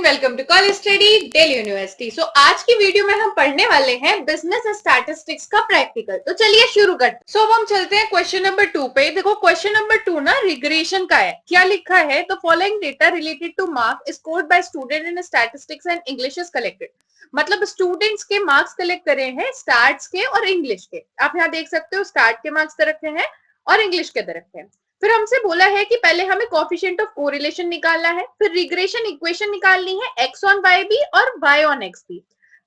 Welcome to college study daily university. So आज की video में हम पढ़ने वाले हैं बिजनेस स्टैटिस्टिक्स का प्रैक्टिकल। तो चलिए शुरू करते हैं। अब हम चलते हैं क्वेश्चन नंबर 2 पे। देखो क्वेश्चन नंबर 2 ना रिग्रेशन का है। क्या लिखा है? The following data related to mark scored by student in statistics and English is collected. मतलब स्टूडेंट्स के मार्क्स कलेक्ट करे हैं स्टैट्स के और इंग्लिश के। आप यहाँ देख सकते हो स्टैट के मार्क्स दे रखे हैं और इंग्लिश के दे रखे हैं। फिर हमसे बोला है कि पहले हमें कोएफिशिएंट ऑफ कोरिलेशन निकालना है, फिर रिग्रेशन इक्वेशन निकालनी है x ऑन y भी और y ऑन x भी।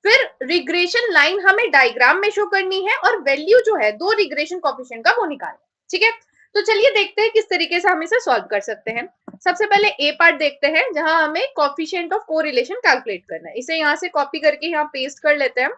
फिर रिग्रेशन लाइन हमें डायग्राम में शो करनी है और वैल्यू जो है दो रिग्रेशन कोएफिशिएंट का वो निकालना है। ठीक है, तो चलिए देखते हैं किस तरीके से हम इसे सॉल्व कर सकते हैं। सबसे पहले ए पार्ट देखते हैं जहां हमें कोएफिशिएंट ऑफ कोरिलेशन कैलकुलेट करना है। इसे यहां से कॉपी करके यहाँ पेस्ट कर लेते हैं।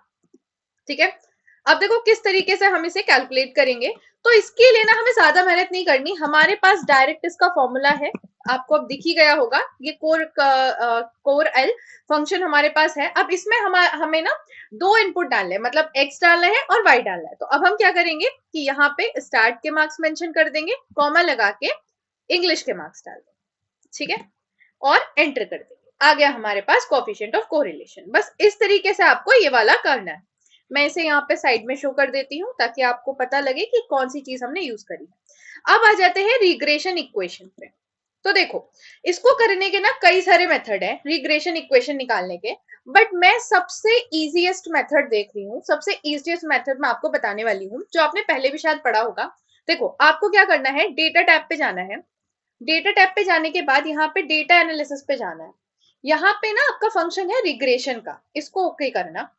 ठीक है, अब देखो किस तरीके से हम इसे कैलकुलेट करेंगे। तो इसके लिए ना हमें ज्यादा मेहनत नहीं करनी, हमारे पास डायरेक्ट इसका फॉर्मूला है, आपको अब दिख ही गया होगा। ये कोर एल फंक्शन हमारे पास है। अब इसमें हमें ना दो इनपुट डालने हैं, मतलब एक्स डालना है और वाई डालना है। तो अब हम क्या करेंगे कि यहाँ पे स्टार्ट के मार्क्स मेंशन कर देंगे, कॉमा लगा के इंग्लिश के मार्क्स डाल देंगे। ठीक है, और एंटर कर देंगे। आ गया हमारे पास कोएफिशिएंट ऑफ कोरिलेशन। बस इस तरीके से आपको ये वाला करना है। मैं इसे यहाँ पे साइड में शो कर देती हूँ ताकि आपको पता लगे कि कौन सी चीज हमने यूज करी। अब आ जाते हैं रिग्रेशन इक्वेशन पे। तो देखो इसको करने के ना कई सारे मेथड है रिग्रेशन इक्वेशन निकालने के, बट मैं सबसे इजीएस्ट मेथड देख रही हूँ। सबसे इजीएस्ट मेथड मैं आपको बताने वाली हूँ जो आपने पहले भी शायद पढ़ा होगा। देखो आपको क्या करना है, डेटा टैब पे जाना है। डेटा टैब पे जाने के बाद यहाँ पे डेटा एनालिसिस पे जाना है। यहाँ पे ना आपका फंक्शन है रिग्रेशन का, इसको ओके करना।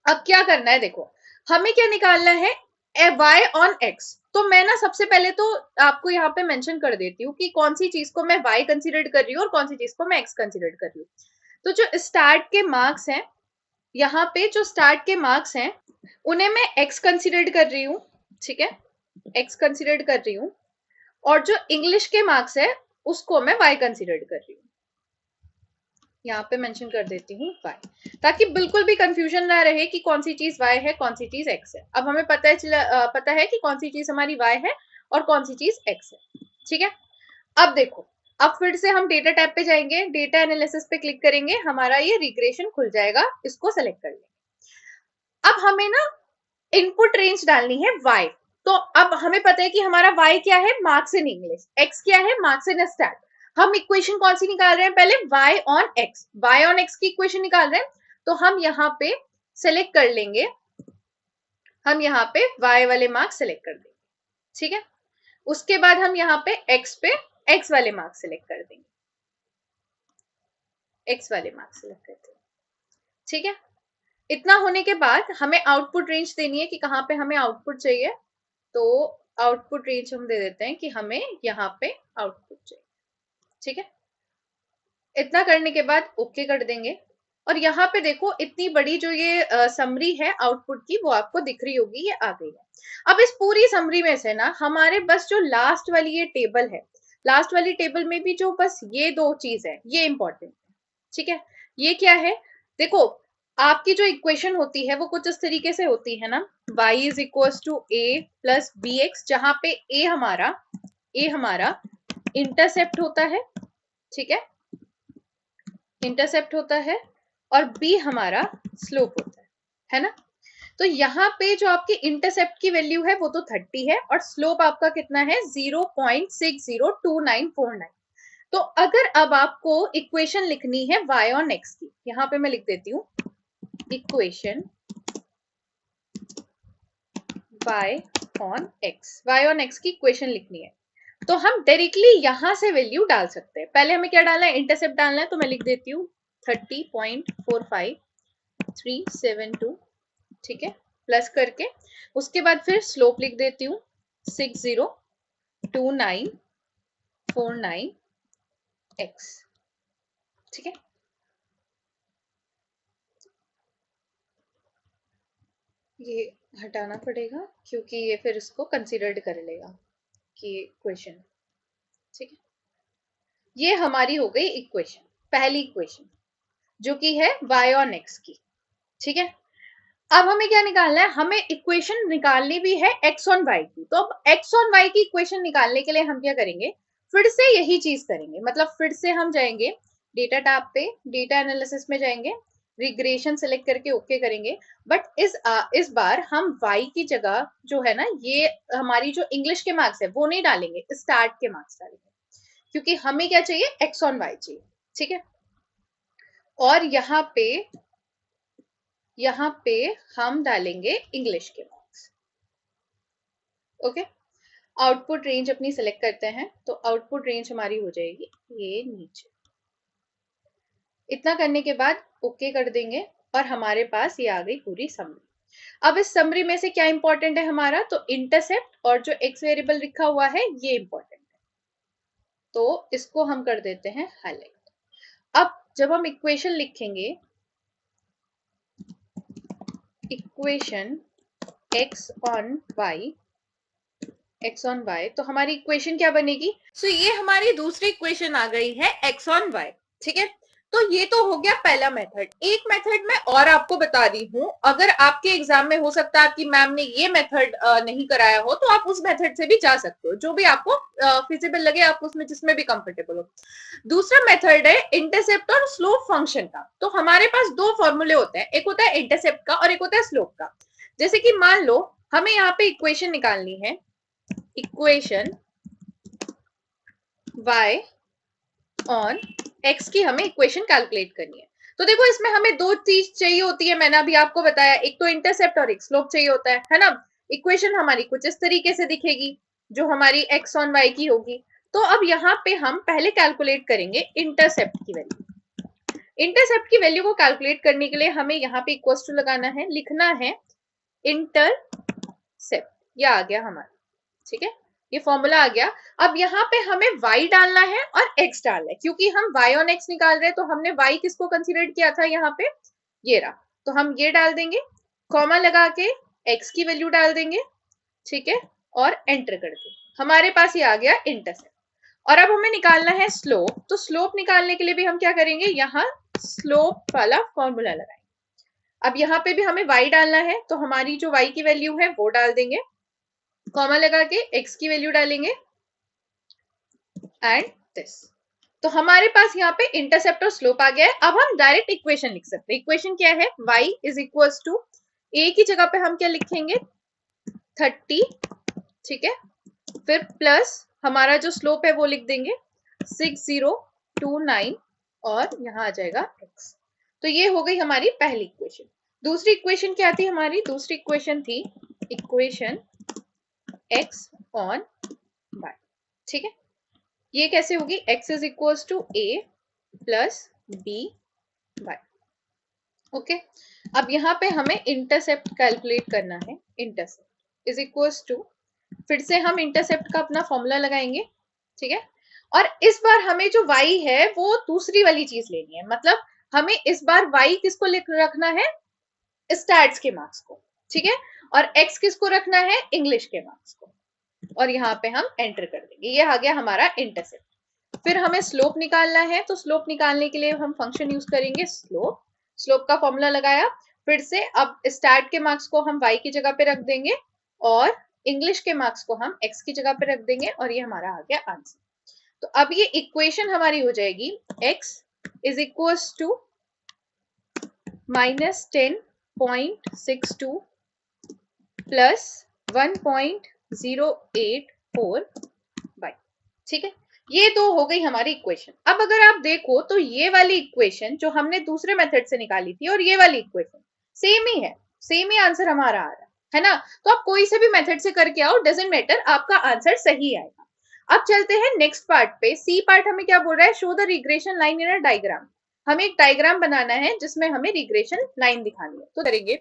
अब क्या करना है, देखो हमें क्या निकालना है, y ऑन x। तो मैं ना सबसे पहले तो आपको यहाँ पे मेंशन कर देती हूँ कि कौन सी चीज को मैं y कंसीडर कर रही हूँ और कौन सी चीज को मैं x कंसीडर कर रही हूँ। तो जो स्टार्ट के मार्क्स हैं, यहाँ पे जो स्टार्ट के मार्क्स हैं उन्हें मैं x कंसीडर कर रही हूँ। ठीक है, x कंसीडर कर रही हूँ, और जो इंग्लिश के मार्क्स है उसको मैं y कंसीडर कर रही हूँ। यहाँ पे मेंशन कर देती हूँ y, ताकि बिल्कुल भी कंफ्यूजन ना रहे कि कौन सी चीज y है कौन सी चीज x है। अब हमें पता है कि कौन सी चीज हमारी y है और कौन सी चीज x है। ठीक है, अब देखो अब फिर से हम डेटा टैब पे जाएंगे, डेटा एनालिसिस पे क्लिक करेंगे, हमारा ये रिग्रेशन खुल जाएगा, इसको सेलेक्ट कर लेंगे। अब हमें ना इनपुट रेंज डालनी है y। तो अब हमें पता है कि हमारा y क्या है, मार्क्स इन इंग्लिश, x क्या है, मार्क्स इन स्टैट। हम इक्वेशन कौन सी निकाल रहे हैं, पहले y on x, y on x की इक्वेशन निकाल रहे हैं। तो हम यहाँ पे सेलेक्ट कर लेंगे, हम यहाँ पे y वाले मार्क्स सेलेक्ट कर देंगे। ठीक है, उसके बाद हम यहाँ पे x वाले मार्क्स सेलेक्ट कर देंगे, x वाले मार्क्स सेलेक्ट करते हैं। ठीक है, इतना होने के बाद हमें आउटपुट रेंज देनी है कि कहाँ पे हमें आउटपुट चाहिए। तो आउटपुट रेंज हम दे देते हैं कि हमें यहाँ पे आउटपुट चाहिए। ठीक है, इतना करने के बाद ओके कर देंगे। और यहाँ पे देखो इतनी बड़ी जो ये समरी है आउटपुट की वो आपको दिख रही होगी, ये आ गई है। अब इस पूरी समरी में से ना हमारे बस जो लास्ट वाली ये टेबल है, लास्ट वाली टेबल में भी जो बस ये दो चीज है ये इंपॉर्टेंट है। ठीक है, ये क्या है, देखो आपकी जो इक्वेशन होती है वो कुछ इस तरीके से होती है ना, y is equal to a plus B X, जहां पे a हमारा इंटरसेप्ट होता है। ठीक इंटरसेप्ट होता है और b हमारा स्लोप होता है ना। तो यहाँ पे जो आपकी इंटरसेप्ट की वैल्यू है वो तो 30 है और स्लोप आपका कितना है 0.602949। तो अगर अब आपको इक्वेशन लिखनी है y ऑन x की, यहाँ पे मैं लिख देती हूँ इक्वेशन y ऑन x की इक्वेशन लिखनी है, तो हम डायरेक्टली यहां से वैल्यू डाल सकते हैं। पहले हमें क्या डालना है, इंटरसेप्ट डालना है। तो मैं लिख देती हूँ 30.45372। ठीक है, प्लस करके उसके बाद फिर स्लोप लिख देती हूँ 602949x। ठीक है, ये हटाना पड़ेगा क्योंकि ये फिर इसको कंसीडर्ड कर लेगा कि इक्वेशन। ठीक है, ये हमारी हो गई इक्वेशन, पहली इक्वेशन जो कि है y ऑन x की। ठीक है, अब हमें क्या निकालना है, हमें इक्वेशन निकालनी भी है x ऑन y की। तो अब x ऑन y की इक्वेशन निकालने के लिए हम क्या करेंगे, फिर से यही चीज करेंगे। मतलब फिर से हम जाएंगे डेटा टैब पे डेटा एनालिसिस में जाएंगे, रिग्रेशन सेलेक्ट करके ओके करेंगे। बट इस बार हम y की जगह जो है ना, ये हमारी जो इंग्लिश के मार्क्स है वो नहीं डालेंगे, स्टार्ट के मार्क्स डालेंगे, क्योंकि हमें क्या चाहिए, x ऑन y चाहिए। ठीक है, और यहाँ पे हम डालेंगे इंग्लिश के मार्क्स। ओके, आउटपुट रेंज अपनी सेलेक्ट करते हैं, तो आउटपुट रेंज हमारी हो जाएगी ये नीचे। इतना करने के बाद ओके कर देंगे और हमारे पास ये आ गई पूरी समरी। अब इस समरी में से क्या इंपॉर्टेंट है हमारा, तो इंटरसेप्ट और जो एक्स वेरिएबल लिखा हुआ है ये इंपॉर्टेंट है, तो इसको हम कर देते हैं हाईलाइट। अब जब हम इक्वेशन लिखेंगे, इक्वेशन x ऑन y, तो हमारी इक्वेशन क्या बनेगी, सो ये हमारी दूसरी इक्वेशन आ गई है x ऑन y। ठीक है, तो ये तो हो गया पहला मेथड। एक मेथड मैं और आपको बता दी हूं, अगर आपके एग्जाम में हो सकता है आपकी मैम ने ये मेथड नहीं कराया हो, तो आप उस मेथड से भी जा सकते हो, जो भी आपको फिजिबल लगे, आप उसमें जिसमें भी कंफर्टेबल हो। दूसरा मेथड है इंटरसेप्ट और स्लोप फंक्शन का। तो हमारे पास दो फॉर्मूले होते हैं, एक होता है इंटरसेप्ट का और एक होता है स्लोप का। जैसे कि मान लो हमें यहाँ पे इक्वेशन निकालनी है, इक्वेशन y ऑन x की हमें इक्वेशन कैलकुलेट करनी है। तो देखो इसमें हमें दो चीज चाहिए होती है, मैंने अभी आपको बताया, एक तो इंटरसेप्ट और एक स्लोप चाहिए होता है ना। इक्वेशन हमारी कुछ इस तरीके से दिखेगी, जो हमारी x ऑन y की होगी। तो अब यहाँ पे हम पहले कैलकुलेट करेंगे इंटरसेप्ट की वैल्यू। इंटरसेप्ट की वैल्यू को कैलकुलेट करने के लिए हमें यहाँ पे इक्वल टू लगाना है, लिखना है इंटरसेप्ट, ये आ गया हमारा। ठीक है, ये फॉर्मूला आ गया। अब यहाँ पे हमें y डालना है और x डालना है, क्योंकि हम y ऑन x निकाल रहे हैं, तो हमने y किसको कंसीडर किया था यहाँ पे, ये रहा, तो हम ये डाल देंगे, कॉमा लगा के x की वैल्यू डाल देंगे। ठीक है, और एंटर कर देंगे, हमारे पास ये आ गया इंटरसेप्ट। और अब हमें निकालना है स्लोप, तो स्लोप निकालने के लिए भी हम क्या करेंगे, यहाँ स्लोप वाला फॉर्मूला लगाएंगे। अब यहाँ पे भी हमें y डालना है, तो हमारी जो y की वैल्यू है वो डाल देंगे, कॉमा लगा के x की वैल्यू डालेंगे एंड दिस। तो हमारे पास यहाँ पे इंटरसेप्ट और स्लोप आ गया है। अब हम डायरेक्ट इक्वेशन लिख सकते हैं। इक्वेशन क्या है, y is equal to a की जगह पे हम क्या लिखेंगे 30, ठीक है, फिर प्लस हमारा जो स्लोप है वो लिख देंगे 6029 और यहाँ आ जाएगा x। तो ये हो गई हमारी पहली इक्वेशन। दूसरी इक्वेशन क्या थी हमारी, दूसरी इक्वेशन थी इक्वेशन x ऑन y। ठीक है, ये कैसे होगी, x is equal to a plus b y। Okay, अब यहाँ पे हमें इंटरसेप्ट कैलकुलेट करना है, इंटरसेप्ट इज इक्वल टू, फिर से हम इंटरसेप्ट का अपना फॉर्मूला लगाएंगे। ठीक है, और इस बार हमें जो y है वो दूसरी वाली चीज लेनी है, मतलब हमें इस बार y किसको रखना है, स्टैट्स के मार्क्स को। ठीक है, और x किसको रखना है, इंग्लिश के मार्क्स को, और यहाँ पे हम एंटर कर देंगे, ये आ गया हमारा इंटरसेप्ट। फिर हमें स्लोप निकालना है, तो स्लोप निकालने के लिए हम फंक्शन यूज करेंगे स्लोप, स्लोप का फॉर्मूला लगाया, फिर से अब स्टार्ट के मार्क्स को हम y की जगह पे रख देंगे और इंग्लिश के मार्क्स को हम x की जगह पे रख देंगे, और ये हमारा आ गया आंसर। तो अब ये इक्वेशन हमारी हो जाएगी x is equal to -10.62 plus 1.084 Y. ठीक है, ये तो हो गई हमारी इक्वेशन। अब अगर आप देखो तो ये वाली इक्वेशन जो हमने दूसरे मेथड से निकाली थी और ये वाली इक्वेशन सेम ही है, सेम ही आंसर हमारा आ रहा है ना। तो आप कोई से भी मेथड से करके आओ, डजंट मैटर, आपका आंसर सही आएगा। अब चलते हैं नेक्स्ट पार्ट पे। सी पार्ट हमें क्या बोल रहा है, show the regression line in a diagram. हमें एक डायग्राम बनाना है जिसमें हमें रिग्रेशन लाइन दिखानी है। तो करेंगे,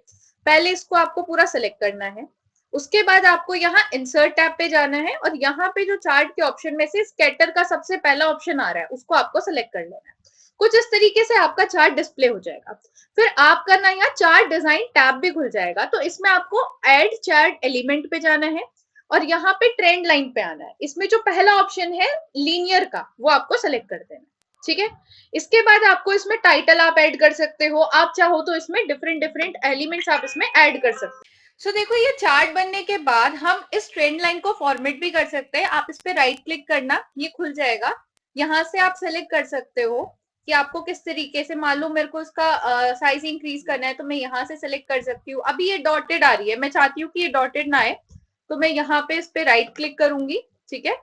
पहले इसको आपको पूरा सेलेक्ट करना है, उसके बाद आपको यहाँ इंसर्ट टैब पे जाना है और यहाँ पे जो चार्ट के ऑप्शन में से स्कैटर का सबसे पहला ऑप्शन आ रहा है उसको आपको सेलेक्ट कर लेना है। कुछ इस तरीके से आपका चार्ट डिस्प्ले हो जाएगा। फिर आपका ना यहाँ चार्ट डिजाइन टैब भी खुल जाएगा, तो इसमें आपको ऐड चार्ट एलिमेंट पे जाना है और यहाँ पे ट्रेंड लाइन पे आना है। इसमें जो पहला ऑप्शन है लीनियर का वो आपको सेलेक्ट कर देना। ठीक है, इसके बाद आपको इसमें टाइटल आप ऐड कर सकते हो, आप चाहो तो इसमें डिफरेंट डिफरेंट एलिमेंट्स आप इसमें ऐड कर सकते हो। सो देखो ये चार्ट बनने के बाद हम इस ट्रेंड लाइन को फॉर्मेट भी कर सकते हैं। आप इस पे राइट क्लिक करना, ये खुल जाएगा, यहाँ से आप सेलेक्ट कर सकते हो कि आपको किस तरीके से, मान लो मेरे को इसका साइज इंक्रीज करना है तो मैं यहाँ से सेलेक्ट कर सकती हूँ। अभी ये डॉटेड आ रही है, मैं चाहती हूँ कि ये डॉटेड ना आए, तो मैं यहाँ पे इस पे राइट क्लिक करूंगी। ठीक है,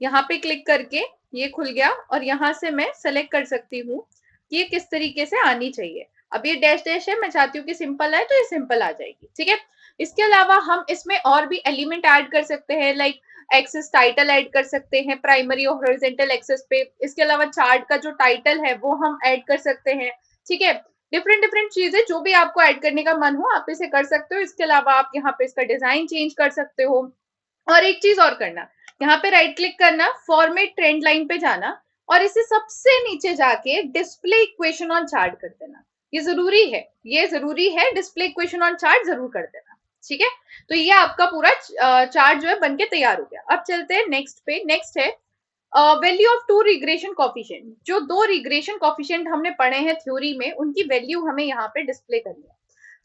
यहाँ पे क्लिक करके ये खुल गया और यहाँ से मैं सेलेक्ट कर सकती हूँ कि ये किस तरीके से आनी चाहिए। अब ये डैश डैश है, मैं चाहती हूँ कि सिंपल है तो ये सिंपल आ जाएगी। ठीक है, इसके अलावा हम इसमें और भी एलिमेंट ऐड कर सकते हैं, लाइक एक्सेस टाइटल ऐड कर सकते हैं प्राइमरी और हॉरिजॉन्टल एक्सेस पे। इसके अलावा चार्ट का जो टाइटल है वो हम ऐड कर सकते हैं। ठीक है, डिफरेंट डिफरेंट चीजें जो भी आपको ऐड करने का मन हो आप इसे कर सकते हो। इसके अलावा आप यहाँ पे इसका डिजाइन चेंज कर सकते हो। और एक चीज और करना, यहाँ पे राइट क्लिक करना, फॉर्मेट ट्रेंड लाइन पे जाना और इसे सबसे नीचे जाके डिस्प्ले इक्वेशन ऑन चार्ट कर देना। ये जरूरी है, ये जरूरी है, डिस्प्ले इक्वेशन ऑन चार्ट जरूर कर देना। ठीक है, तो ये आपका पूरा चार्ट जो है बनके तैयार हो गया। अब चलते हैं नेक्स्ट पे। नेक्स्ट है value of two regression coefficient. जो दो रिग्रेशन कॉफिशिएंट हमने पढ़े हैं थ्योरी में, उनकी वैल्यू हमें यहाँ पे डिस्प्ले करनी है।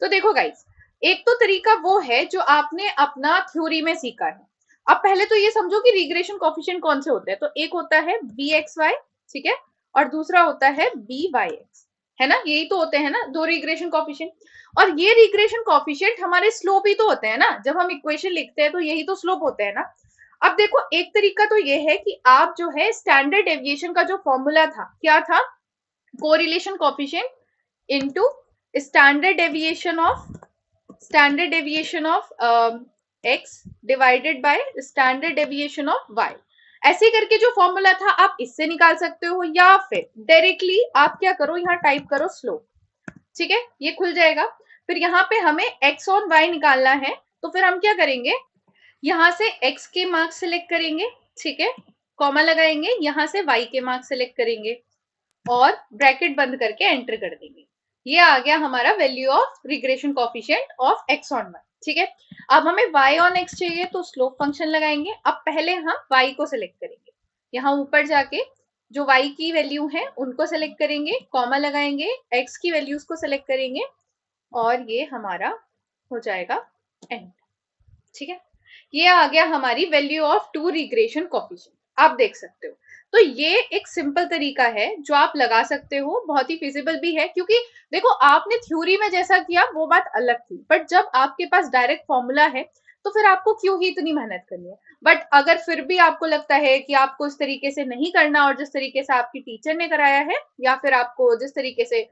तो देखो गाइस, एक तो तरीका वो है जो आपने अपना थ्योरी में सीखा है। अब पहले तो ये समझो कि रिग्रेशन कॉफिशिएंट कौन से होते हैं। तो एक होता है बी एक्स वाई, ठीक है, और दूसरा होता है बी वाई एक्स, है ना, यही तो होते हैं ना दो रिग्रेशन कॉफिशिएंट। और ये रिग्रेशन कॉफिशिएंट हमारे स्लोप ही तो होते हैं ना, जब हम इक्वेशन लिखते हैं तो यही तो स्लोप होते हैं ना। अब देखो, एक तरीका तो ये है कि आप जो है स्टैंडर्ड डेविएशन का जो फॉर्मूला था, क्या था, correlation coefficient into standard deviation of X divided by standard deviation of Y. ऐसे करके जो फॉर्मूला था आप इससे निकाल सकते हो, या फिर डायरेक्टली आप क्या करो, यहाँ टाइप करो स्लोप। ठीक है, ये खुल जाएगा। फिर यहाँ पे हमें एक्स और वाई निकालना है, तो फिर हम क्या करेंगे, यहाँ से x के मार्क्स सिलेक्ट करेंगे, ठीक है, कॉमा लगाएंगे, यहाँ से y के मार्क्स सिलेक्ट करेंगे और ब्रैकेट बंद करके एंटर कर देंगे। ये आ गया हमारा value of regression coefficient of x on y। ठीक है, अब हमें y ऑन x चाहिए तो स्लोप फंक्शन लगाएंगे। अब पहले हम y को सिलेक्ट करेंगे, यहाँ ऊपर जाके जो y की वैल्यू है उनको सिलेक्ट करेंगे, कॉमा लगाएंगे, x की वैल्यूज को सिलेक्ट करेंगे और ये हमारा हो जाएगा एंड। ठीक है, ये आ गया हमारी value of two regression coefficient, आप देख सकते हो। तो ये एक सिंपल तरीका है जो आप लगा सकते हो, बहुत ही फिजिबल भी है, क्योंकि देखो आपने थ्योरी में जैसा किया वो बात अलग थी, बट जब आपके पास डायरेक्ट फॉर्मूला है तो फिर आपको क्यों ही इतनी मेहनत करनी है। बट अगर फिर भी आपको लगता है कि आपको इस तरीके से नहीं करना और जिस तरीके से आपकी टीचर ने कराया है, या फिर आपको जिस तरीके से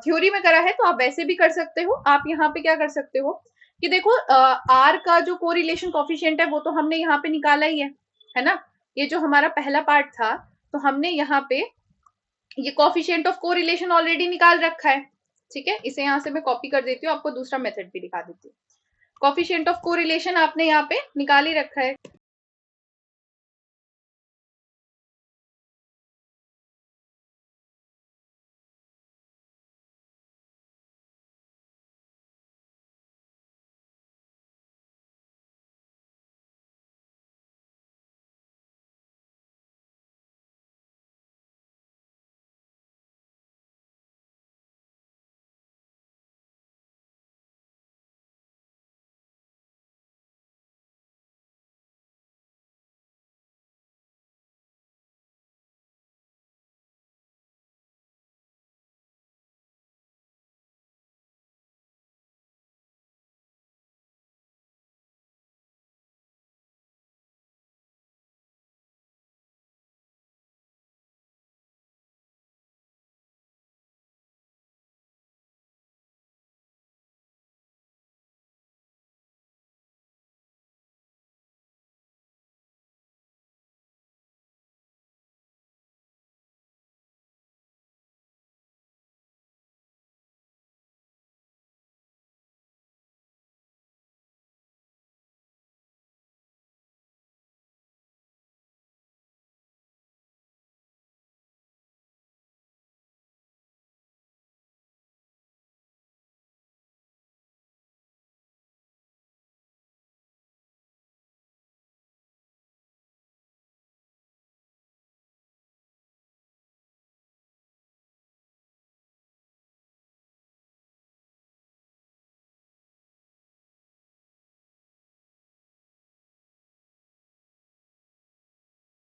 थ्योरी में करा है, तो आप वैसे भी कर सकते हो। आप यहाँ पे क्या कर सकते हो कि देखो, आर का जो कोरिलेशन कोफिशिएंट है वो तो हमने यहाँ पे निकाला ही है ना। ये जो हमारा पहला पार्ट था, तो हमने यहाँ पे ये कोफिशिएंट ऑफ कोरिलेशन ऑलरेडी निकाल रखा है। ठीक है, इसे यहाँ से मैं कॉपी कर देती हूँ, आपको दूसरा मेथड भी दिखा देती हूँ। कोफिशिएंट ऑफ कोरिलेशन आपने यहाँ पे निकाल ही रखा है।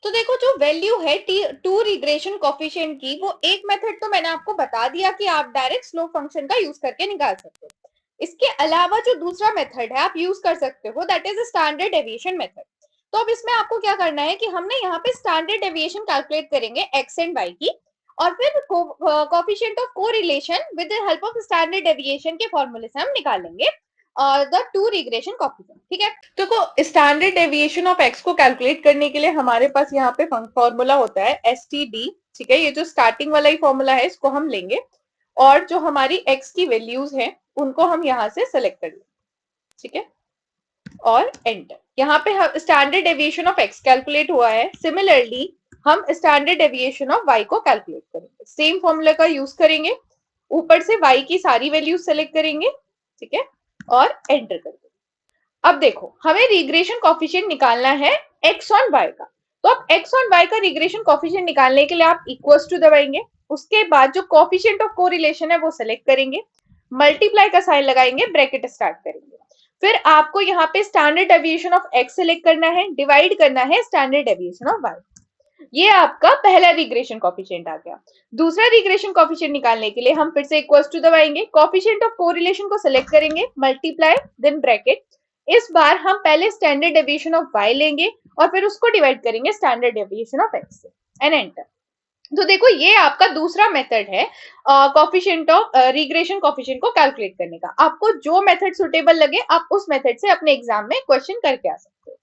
तो देखो जो वैल्यू है टू रिग्रेशन कोफिशिएंट की, वो एक मेथड तो मैंने आपको बता दिया कि आप डायरेक्ट स्लोप फंक्शन का यूज करके निकाल सकते हो। इसके अलावा जो दूसरा मेथड है आप यूज कर सकते हो, that is standard deviation method. तो अब इसमें आपको क्या करना है कि हमने यहाँ पे स्टैंडर्ड डेविएशन कैलकुलेट करेंगे एक्स एंड वाई की, और फिर coefficient of correlation with the help of standard deviation के फॉर्मूले से हम निकालेंगे द टू रिग्रेशन कोफिशिएंट। ठीक है, तो स्टैंडर्ड डेविएशन ऑफ एक्स को कैलकुलेट करने के लिए हमारे पास यहाँ पे फॉर्मूला होता है STD। ठीक है, ये जो स्टार्टिंग वाला ही फॉर्मूला है इसको हम लेंगे, और जो हमारी एक्स की वैल्यूज हैं उनको हम यहाँ से सेलेक्ट कर लेंगे। ठीक है, और एंटर। यहाँ पे standard deviation of x calculate हुआ है, सिमिलरली हम स्टैंडर्ड डेविएशन ऑफ वाई को कैलकुलेट करेंगे, सेम फॉर्मूला का यूज करेंगे, ऊपर से वाई की सारी वैल्यूज सेलेक्ट करेंगे। ठीक है, और एंटर कर देंगे। अब देखो हमें रिग्रेशन कोफिशिएंट निकालना है एक्स ऑन वाई का। तो अब एक्स ऑन वाई का रिग्रेशन कोफिशिएंट निकालने के लिए आप इक्वल्स टू दबाएंगे, उसके बाद जो कोफिशिएंट ऑफ कोरिलेशन है वो सेलेक्ट करेंगे, मल्टीप्लाई का साइन लगाएंगे, ब्रैकेट स्टार्ट करेंगे। फिर आपको यहाँ पे standard deviation of x select करना है, डिवाइड करना है स्टैंडर्ड डेविएशन ऑफ वाई। ये आपका पहला रिग्रेशन कोफिशिएंट आ गया। दूसरा रिग्रेशन कोफिशिएंट निकालने के लिए हम फिर से इक्वल्स टू दबाएंगे, कोफिशिएंट ऑफ कोरिलेशन को सेलेक्ट करेंगे, मल्टीप्लाई देन ब्रैकेट। इस बार हम पहले स्टैंडर्ड डेविएशन ऑफ y लेंगे और फिर उसको डिवाइड करेंगे स्टैंडर्ड डेविएशन ऑफ x से, एंड एंटर। तो देखो ये आपका दूसरा मेथड है कोफिशिएंट ऑफ रिग्रेशन कोफिशिएंट को कैलकुलेट करने का। आपको जो मेथड सुटेबल लगे आप उस मेथड से अपने एग्जाम में क्वेश्चन करके आ सकते हो।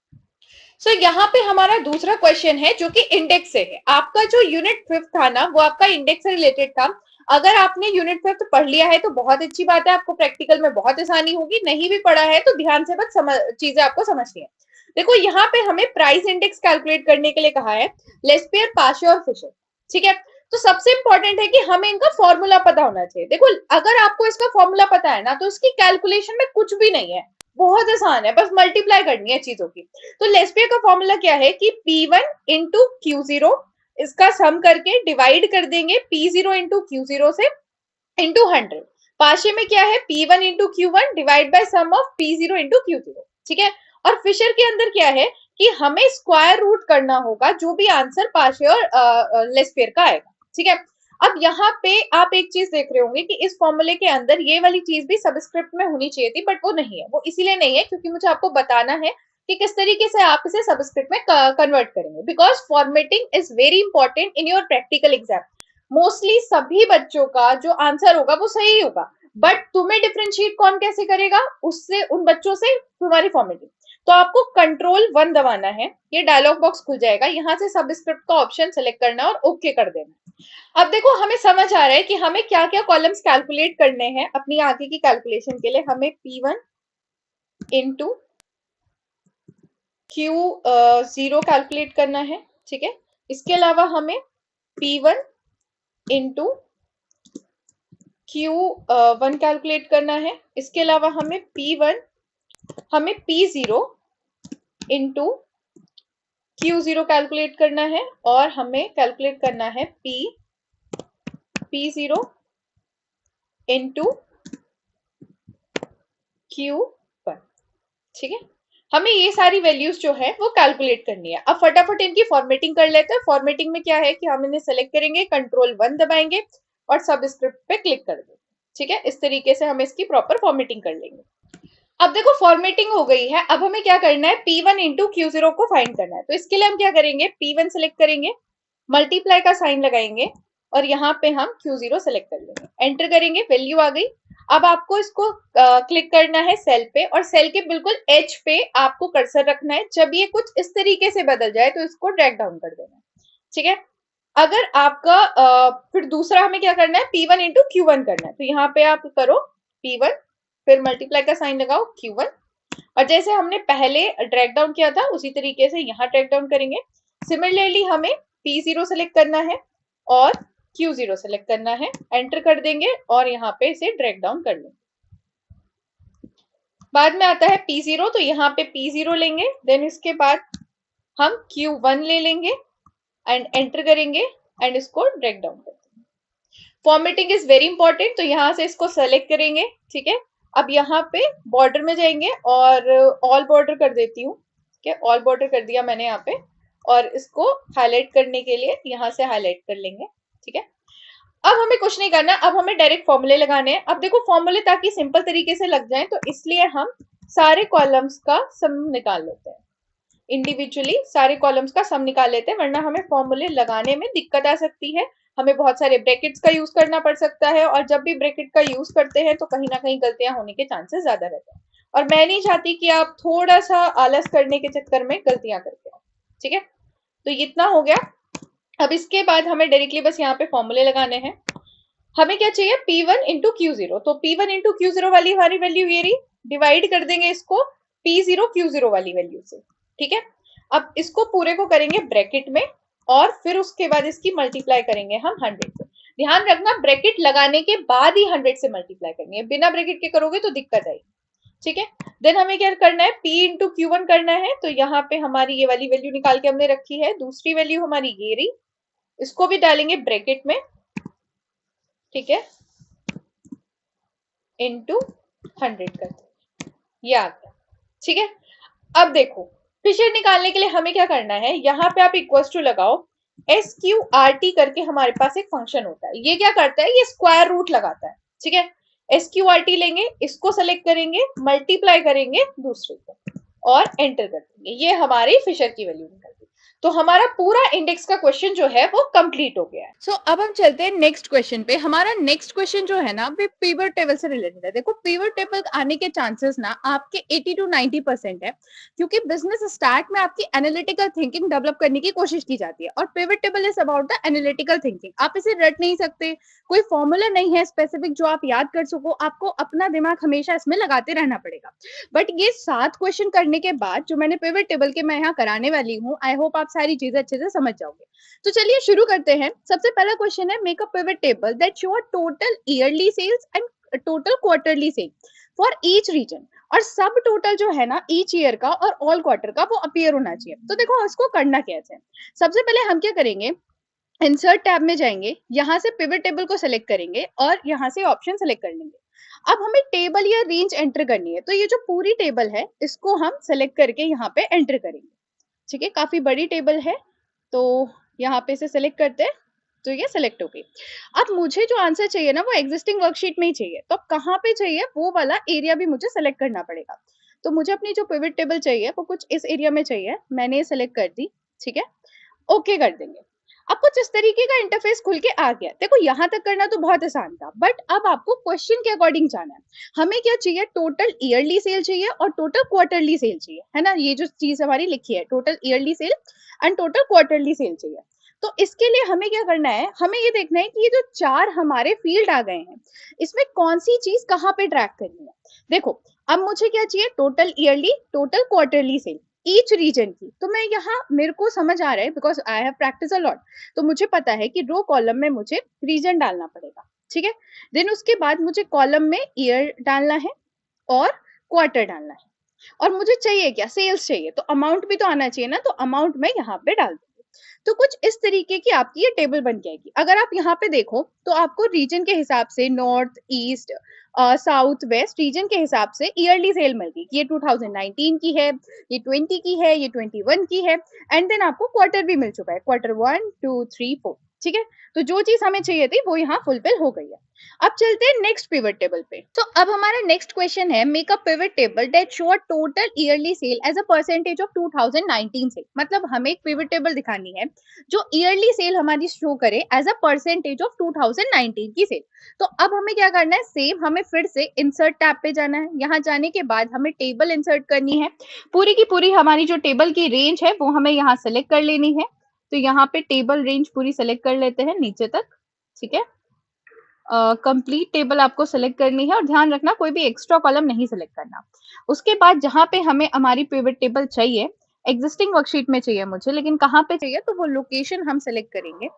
सो यहाँ पे हमारा दूसरा क्वेश्चन है जो कि इंडेक्स से है। आपका जो यूनिट 5th था ना वो आपका इंडेक्स से रिलेटेड था। अगर आपने यूनिट 5th पढ़ लिया है तो बहुत अच्छी बात है, आपको प्रैक्टिकल में बहुत आसानी होगी। नहीं भी पढ़ा है तो ध्यान से बस चीजें आपको समझनी है। देखो यहाँ पे हमें प्राइस इंडेक्स कैलकुलेट करने के लिए कहा है, लेस्पियर, पाशे और फिशर। ठीक है, तो सबसे इंपॉर्टेंट है कि हमें इनका फॉर्मूला पता होना चाहिए। देखो अगर आपको इसका फॉर्मूला पता है ना तो इसकी कैलकुलेशन में कुछ भी नहीं है, बहुत आसान है, बस मल्टीप्लाई करनी है चीजों की। तो लेस्पियर का फॉर्मूला क्या है कि P1 इंटू Q0, इसका सम करके डिवाइड कर देंगे P0 इंटू Q0 से, इंटू 100। पाशे में क्या है P1 into Q1 divide by sum of P0 into Q0। ठीक है, और फिशर के अंदर क्या है कि हमें स्क्वायर रूट करना होगा जो भी आंसर पाशे और लेस्पियर का आएगा। ठीक है, अब यहाँ पे आप एक चीज देख रहे होंगे कि इस फॉर्मूले के अंदर ये वाली चीज भी सबस्क्रिप्ट में होनी चाहिए थी, बट वो नहीं है। वो इसीलिए नहीं है क्योंकि मुझे आपको बताना है कि किस तरीके से आप इसे सबस्क्रिप्ट में कन्वर्ट करेंगे, because formatting is very important in your practical exam. Mostly सभी बच्चों का जो आंसर होगा वो सही होगा, बट तुम्हें डिफरेंशिएट कौन कैसे करेगा उससे, उन बच्चों से तुम्हारी फॉर्मेटिंग। तो आपको कंट्रोल 1 दबाना है, ये डायलॉग बॉक्स खुल जाएगा, यहाँ से सबस्क्रिप्ट का ऑप्शन सेलेक्ट करना है और ओके कर देना। अब देखो हमें समझ आ रहा है कि हमें क्या क्या कॉलम्स कैलकुलेट करने हैं अपनी आगे की कैलकुलेशन के लिए। हमें P1 इंटू Q0 कैलकुलेट करना है। ठीक है, इसके अलावा हमें P1 इंटू Q1 कैलकुलेट करना है। इसके अलावा हमें P0 इंटू Q0 कैलकुलेट करना है, और हमें कैलकुलेट करना है P0 इंटू Q1। ठीक है, हमें ये सारी वैल्यूज जो है वो कैलकुलेट करनी है। अब फटाफट इनकी फॉर्मेटिंग कर लेते हैं। फॉर्मेटिंग में क्या है कि हम इन्हें सेलेक्ट करेंगे, कंट्रोल 1 दबाएंगे और सबस्क्रिप्ट पे क्लिक कर देंगे। ठीक है, इस तरीके से हम इसकी प्रॉपर फॉर्मेटिंग कर लेंगे। अब देखो फॉर्मेटिंग हो गई है, अब हमें क्या करना है P1 इंटू Q0 को फाइंड करना है। तो इसके लिए हम क्या करेंगे, P1 सेलेक्ट करेंगे, मल्टीप्लाई का साइन लगाएंगे और यहाँ पे हम Q0 सेलेक्ट कर लेंगे, एंटर करेंगे, वैल्यू आ गई। अब आपको इसको क्लिक करना है सेल पे, और सेल के बिल्कुल एच पे आपको कर्सर रखना है। जब ये कुछ इस तरीके से बदल जाए तो इसको ड्रैग डाउन कर देना है। ठीक है, अगर आपका फिर दूसरा हमें क्या करना है, P1 इंटू Q1 करना है। तो यहाँ पे आप करो P1, फिर मल्टीप्लाई का साइन लगाओ Q1, और जैसे हमने पहले ड्रैग डाउन किया था उसी तरीके से यहाँ ड्रैग डाउन करेंगे। सिमिलरली हमें P0 सेलेक्ट करना है और Q0 सेलेक्ट करना है, एंटर कर देंगे और यहाँ पे इसे ड्रैग डाउन कर लेंगे। बाद में आता है P0, तो यहाँ पे P0 लेंगे, देन इसके बाद हम Q1 ले लेंगे एंड एंटर करेंगे एंड इसको ड्रैग डाउन कर देंगे। फॉर्मेटिंग इज वेरी इंपॉर्टेंट, तो यहाँ से इसको सेलेक्ट करेंगे। ठीक है, अब यहाँ पे बॉर्डर में जाएंगे और ऑल बॉर्डर कर देती हूँ। ठीक है, ऑल बॉर्डर कर दिया मैंने यहाँ पे, और इसको हाईलाइट करने के लिए यहां से हाईलाइट कर लेंगे, ठीक है। अब हमें कुछ नहीं करना, अब हमें डायरेक्ट फॉर्मूले लगाने हैं। अब देखो फॉर्मूले ताकि सिंपल तरीके से लग जाए, तो इसलिए हम सारे कॉलम्स का सम निकाल लेते हैं, इंडिविजुअली सारे कॉलम्स का सम निकाल लेते हैं, वरना हमें फॉर्मूले लगाने में दिक्कत आ सकती है। हमें बहुत सारे ब्रैकेट्स का यूज करना पड़ सकता है, और जब भी ब्रैकेट का यूज करते हैं तो कहीं ना कहीं गलतियां होने के चांसेस ज्यादा रहते हैं, और मैं नहीं चाहती कि आप थोड़ा सा आलस करने के चक्कर में गलतियां करते हो, ठीक है। तो इतना हो गया। अब इसके बाद हमें डायरेक्टली बस यहाँ पे फॉर्मूले लगाने हैं। हमें क्या चाहिए, P1 इंटू क्यू जीरो, तो P1 इंटू क्यू जीरो वाली हमारी वैल्यू ये रही, डिवाइड कर देंगे इसको P0 Q0 वाली वैल्यू से, ठीक है। अब इसको पूरे को करेंगे ब्रैकेट में, और फिर उसके बाद इसकी मल्टीप्लाई करेंगे हम 100 से। ध्यान रखना ब्रैकेट लगाने के बाद ही 100 से मल्टीप्लाई करनी है, बिना ब्रैकेट के करोगे तो दिक्कत आएगी, ठीक है। देन हमें क्या करना है, P इंटू Q1 करना है, तो यहाँ पे हमारी ये वाली वैल्यू निकाल के हमने रखी है, दूसरी वैल्यू हमारी ये रही, इसको भी डालेंगे ब्रैकेट में, ठीक है, इंटू 100 करते, ये आ गया, ठीक है। अब देखो फिशर निकालने के लिए हमें क्या करना है, यहाँ पे आप इक्वल्स टू लगाओ, SQRT करके हमारे पास एक फंक्शन होता है, ये क्या करता है, ये स्क्वायर रूट लगाता है, ठीक है। SQRT लेंगे, इसको सेलेक्ट करेंगे, मल्टीप्लाई करेंगे दूसरे को, और एंटर कर देंगे, ये हमारी फिशर की वैल्यू निकल गई। तो हमारा पूरा इंडेक्स का क्वेश्चन जो है वो कंप्लीट हो गया है। सो अब हम चलते हैं नेक्स्ट क्वेश्चन पे। हमारा नेक्स्ट क्वेश्चन जो है ना वो पिवट टेबल से रिलेटेड है। देखो पिवट टेबल आने के चांसेस ना आपके 80 to 90% है, क्योंकि बिजनेस स्टार्ट में आपकी एनालिटिकल थिंकिंग डेवलप करने की कोशिश की जाती है, और pivot table is about the analytical thinking. आप इसे रट नहीं सकते, कोई फॉर्मूला नहीं है स्पेसिफिक जो आप याद कर सको, आपको अपना दिमाग हमेशा इसमें लगाते रहना पड़ेगा। बट ये 7 क्वेश्चन करने के बाद जो मैंने पिवट टेबल के मैं यहाँ कराने वाली हूँ, आई होप आप सारी चीजें अच्छे से समझ जाओगे। तो चलिए शुरू करते हैं। सबसे पहला क्वेश्चन है, make a pivot table that show total yearly sales and total quarterly sale for each region, और सब टोटल जो है ना ईच ईयर का और ऑल क्वार्टर का वो अपीयर होना चाहिए। तो देखो इसको करना कैसे है, सबसे पहले हम क्या करेंगे, इंसर्ट टैब में जाएंगे, यहाँ से पिवट टेबल को सिलेक्ट करेंगे और यहाँ से ऑप्शन सिलेक्ट कर लेंगे। अब हमें टेबल या रेंज एंटर करनी है, तो ये जो पूरी टेबल है इसको हम सेलेक्ट करके यहाँ पे एंटर करेंगे, ठीक है। काफी बड़ी टेबल है, तो यहाँ पे से सिलेक्ट करते हैं, तो ये सिलेक्ट हो गई। अब मुझे जो आंसर चाहिए ना वो एग्जिस्टिंग वर्कशीट में ही चाहिए, तो कहाँ पे चाहिए वो वाला एरिया भी मुझे सेलेक्ट करना पड़ेगा। तो मुझे अपनी जो पिवट टेबल चाहिए वो कुछ इस एरिया में चाहिए, मैंने ये सेलेक्ट कर दी, ठीक है, ओके कर देंगे। अब कुछ इस तरीके का इंटरफेस खुल के आ गया। देखो यहाँ तक करना तो बहुत आसान था, बट अब आपको क्वेश्चन के अकॉर्डिंग जाना है। हमें क्या चाहिए, टोटल ईयरली सेल चाहिए और टोटल क्वार्टरली सेल चाहिए, है ना। ये जो चीज हमारी लिखी है total yearly sale and total quarterly sale चाहिए। तो इसके लिए हमें क्या करना है, हमें ये देखना है कि ये जो 4 हमारे फील्ड आ गए हैं इसमें कौन सी चीज कहाँ पे ट्रैक करनी है। देखो अब मुझे क्या चाहिए, total yearly total quarterly sale each region की। तो मैं यहाँ मेरे को समझ आ रहा है because I have practice a lot, तो मुझे पता है कि रो कॉलम में मुझे रीजन डालना पड़ेगा, ठीक है। देन उसके बाद मुझे कॉलम में ईयर डालना है और क्वार्टर डालना है, और मुझे चाहिए क्या, सेल्स चाहिए, तो अमाउंट भी तो आना चाहिए ना, तो अमाउंट मैं यहाँ पे डाल दूंगी। तो कुछ इस तरीके की आपकी ये टेबल बन जाएगी। अगर आप यहाँ पे देखो तो आपको रीजन के हिसाब से north east south west region के हिसाब से ईयरली सेल मिल गई, ये 2019 की है, ये 20 की है, ये 21 की है, एंड देन आपको क्वार्टर भी मिल चुका है, क्वार्टर 1 2 3 4, ठीक है। तो जो चीज हमें चाहिए थी वो यहाँ फुलफिल हो गई है। अब चलते हैं नेक्स्ट पिवट टेबल पे। तो अब हमारा नेक्स्ट क्वेश्चन है, make a pivot table that show total yearly sale as a percentage of 2019 sale. मतलब हमें एक पिवट टेबल दिखानी है जो ईयरली सेल हमारी शो करे एज अ परसेंटेज ऑफ 2019 की सेल। तो अब हमें क्या करना है, सेम हमें फिर से इंसर्ट टैब पे जाना है, यहाँ जाने के बाद हमें टेबल इंसर्ट करनी है, पूरी की पूरी हमारी जो टेबल की रेंज है वो हमें यहाँ सेलेक्ट कर लेनी है। तो यहाँ पे टेबल रेंज पूरी सेलेक्ट कर लेते हैं नीचे तक, ठीक है। कंप्लीट टेबल आपको सेलेक्ट करनी है, और ध्यान रखना कोई भी एक्स्ट्रा कॉलम नहीं सेलेक्ट करना। उसके बाद जहां पे हमें हमारी पिवट टेबल चाहिए, एग्जिस्टिंग वर्कशीट में चाहिए मुझे, लेकिन कहाँ पे चाहिए तो वो लोकेशन हम सेलेक्ट करेंगे।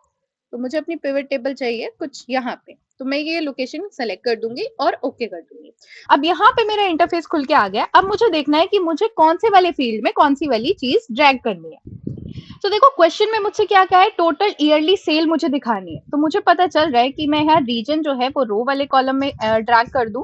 तो मुझे अपनी पिवट टेबल चाहिए कुछ यहाँ पे, तो मैं ये लोकेशन सेलेक्ट कर दूंगी और ओके कर दूंगी। अब यहाँ पे मेरा इंटरफेस खुल के आ गया। अब मुझे देखना है कि मुझे कौन से वाले फील्ड में कौन सी वाली चीज ड्रैग करनी है। तो देखो क्वेश्चन में मुझसे क्या क्या है, टोटल ईयरली सेल मुझे दिखानी है, तो मुझे पता चल रहा है कि मैं यहाँ रीजन जो है वो रो वाले कॉलम में ड्रैग कर दूं,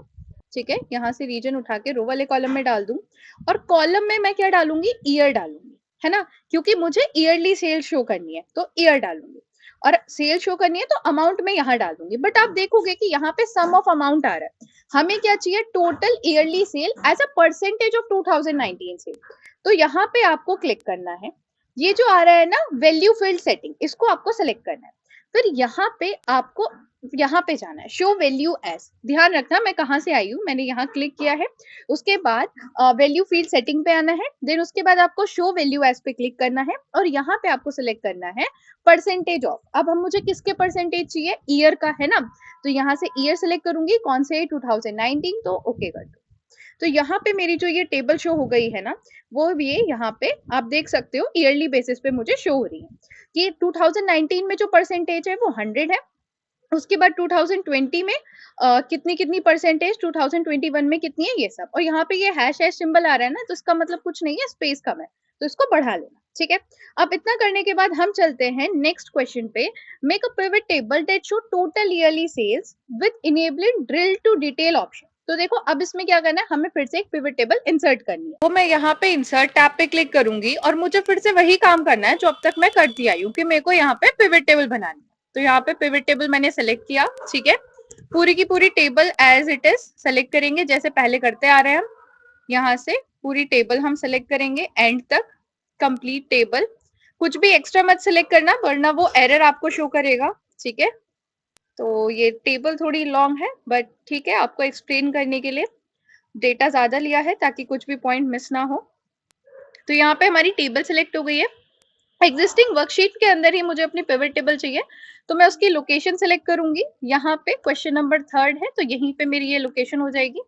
ठीक है। यहाँ से रीजन उठा के रो वाले कॉलम में डाल दूं, और कॉलम में मैं क्या डालूंगी, ईयर डालूंगी, है ना, क्योंकि मुझे ईयरली सेल शो करनी है तो ईयर डालूंगी, और सेल शो करनी है तो अमाउंट में यहाँ डाल दूंगी। बट आप देखोगे कि यहाँ पे सम ऑफ अमाउंट आ रहा है, हमें क्या चाहिए, total yearly sale as a percentage of 2019 sale. तो यहाँ पे आपको क्लिक करना है, ये जो आ रहा है ना वैल्यू फील्ड सेटिंग, इसको आपको सेलेक्ट करना है। फिर यहाँ पे आपको यहाँ पे जाना है शो वैल्यू एज, ध्यान रखना मैं कहाँ से आई हूँ, मैंने यहाँ क्लिक किया है। उसके बाद वैल्यू फील्ड सेटिंग पे आना है, देन उसके बाद आपको शो वैल्यू एज पे क्लिक करना है, और यहाँ पे आपको सिलेक्ट करना है परसेंटेज ऑफ। अब हम मुझे किसके परसेंटेज चाहिए, ईयर का है ना, तो यहाँ से ईयर सिलेक्ट करूंगी, कौन से 2019, तो ओके कर दो। तो यहाँ पे मेरी जो ये टेबल शो हो गई है ना, वो भी यहाँ पे आप देख सकते हो ईयरली बेसिस पे मुझे शो हो रही है कि 2019 में जो परसेंटेज है वो 100 है, उसके बाद 2020 में कितनी कितनी परसेंटेज, 2021 में कितनी है, ये सब। और यहाँ पे ये हैश हैश सिंबल आ रहा है ना, तो इसका मतलब कुछ नहीं है, स्पेस कम है, तो इसको बढ़ा लेना, ठीक है। अब इतना करने के बाद हम चलते हैं नेक्स्ट क्वेश्चन पे, make a pivot table that show total yearly sales with enabling drill to detail option. तो देखो अब इसमें क्या करना है, हमें फिर से एक पिवट टेबल इंसर्ट करनी है, तो मैं यहाँ पे इंसर्ट टैब पे क्लिक करूंगी, और मुझे फिर से वही काम करना है जो अब तक मैं करती आई हूँ, कि मेरे को यहाँ पे पिवट टेबल बनानी है। तो यहाँ पे पिवट टेबल मैंने सेलेक्ट किया, ठीक है, पूरी की पूरी table as it is select करेंगे जैसे पहले करते आ रहे हैं हम। यहाँ से पूरी टेबल हम सेलेक्ट करेंगे एंड तक, कंप्लीट टेबल, कुछ भी एक्स्ट्रा मत सेलेक्ट करना वरना वो एरर आपको शो करेगा, ठीक है। तो ये टेबल थोड़ी लॉन्ग है बट ठीक है, आपको एक्सप्लेन करने के लिए डेटा ज्यादा लिया है ताकि कुछ भी पॉइंट मिस ना हो। तो यहाँ पे हमारी टेबल सेलेक्ट हो गई है, एग्जिस्टिंग वर्कशीट के अंदर ही मुझे अपनी पिवट टेबल चाहिए, तो मैं उसकी लोकेशन सेलेक्ट करूंगी, यहाँ पे क्वेश्चन नंबर 3 है तो यहीं पे मेरी ये लोकेशन हो जाएगी,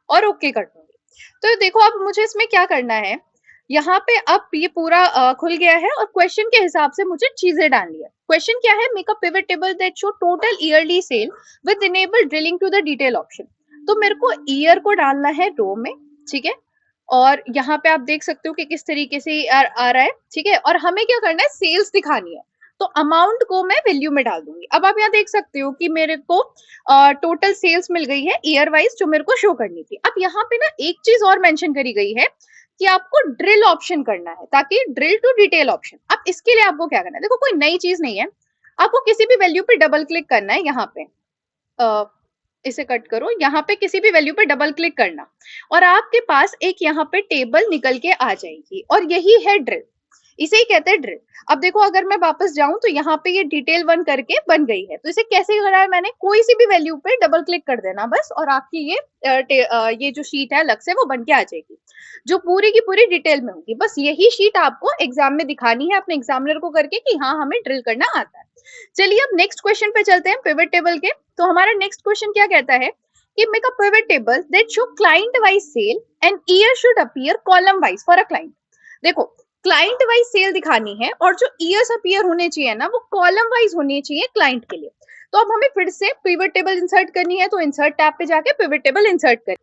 और ओके कर दूंगी। तो देखो अब मुझे इसमें क्या करना है, यहाँ पे अब ये पूरा खुल गया है, और क्वेश्चन के हिसाब से मुझे चीजें डालनी है। क्वेश्चन क्या है, make a pivot table that show total yearly sale with enable drilling to the detail option. तो मेरे को ईयर को डालना है रो में, ठीक है, और यहाँ पे आप देख सकते हो कि किस तरीके से आ रहा है, ठीक है। और हमें क्या करना है, सेल्स दिखानी है, तो अमाउंट को मैं वैल्यू में डाल दूंगी। अब आप यहाँ देख सकते हो कि मेरे को टोटल सेल्स मिल गई है ईयर वाइज जो मेरे को शो करनी थी। अब यहाँ पे ना एक चीज और मेंशन करी गई है कि आपको ड्रिल ऑप्शन करना है, ताकि ड्रिल टू डिटेल ऑप्शन। अब इसके लिए आपको क्या करना है, देखो कोई नई चीज नहीं है, आपको किसी भी वैल्यू पे डबल क्लिक करना है, यहाँ पे इसे कट करो, यहाँ पे किसी भी वैल्यू पे डबल क्लिक करना, और आपके पास एक यहाँ पे टेबल निकल के आ जाएगी, और यही है ड्रिल, इसे ही कहते हैं ड्रिल। अब देखो अगर मैं वापस जाऊं तो यहाँ पे ये डिटेल 1 करके बन गई है। तो इसे कैसे करा है मैंने, कोई सी भी वैल्यू पे डबल क्लिक कर देना बस, और आपकी ये जो शीट है अलग से वो बन के आ जाएगी, जो पूरी की पूरी डिटेल में होगी। बस यही शीट आपको एग्जाम में दिखानी है अपने एग्जामिनर को करके कि हाँ हमें ड्रिल करना आता है। चलिए अब नेक्स्ट क्वेश्चन पे चलते हैं, पिवट टेबल के। तो हमारा नेक्स्ट क्वेश्चन क्या कहता है कि make a pivot table that show client wise sale and year should appear column wise for a client. देखो क्लाइंट वाइज सेल दिखानी है, और जो ईयर्स अपीयर होने चाहिए ना वो कॉलम वाइज होनी चाहिए क्लाइंट के लिए। तो अब हमें फिर से पिवट टेबल इंसर्ट करनी है, तो इंसर्ट टैब पे जाके पिवट टेबल इंसर्ट कर।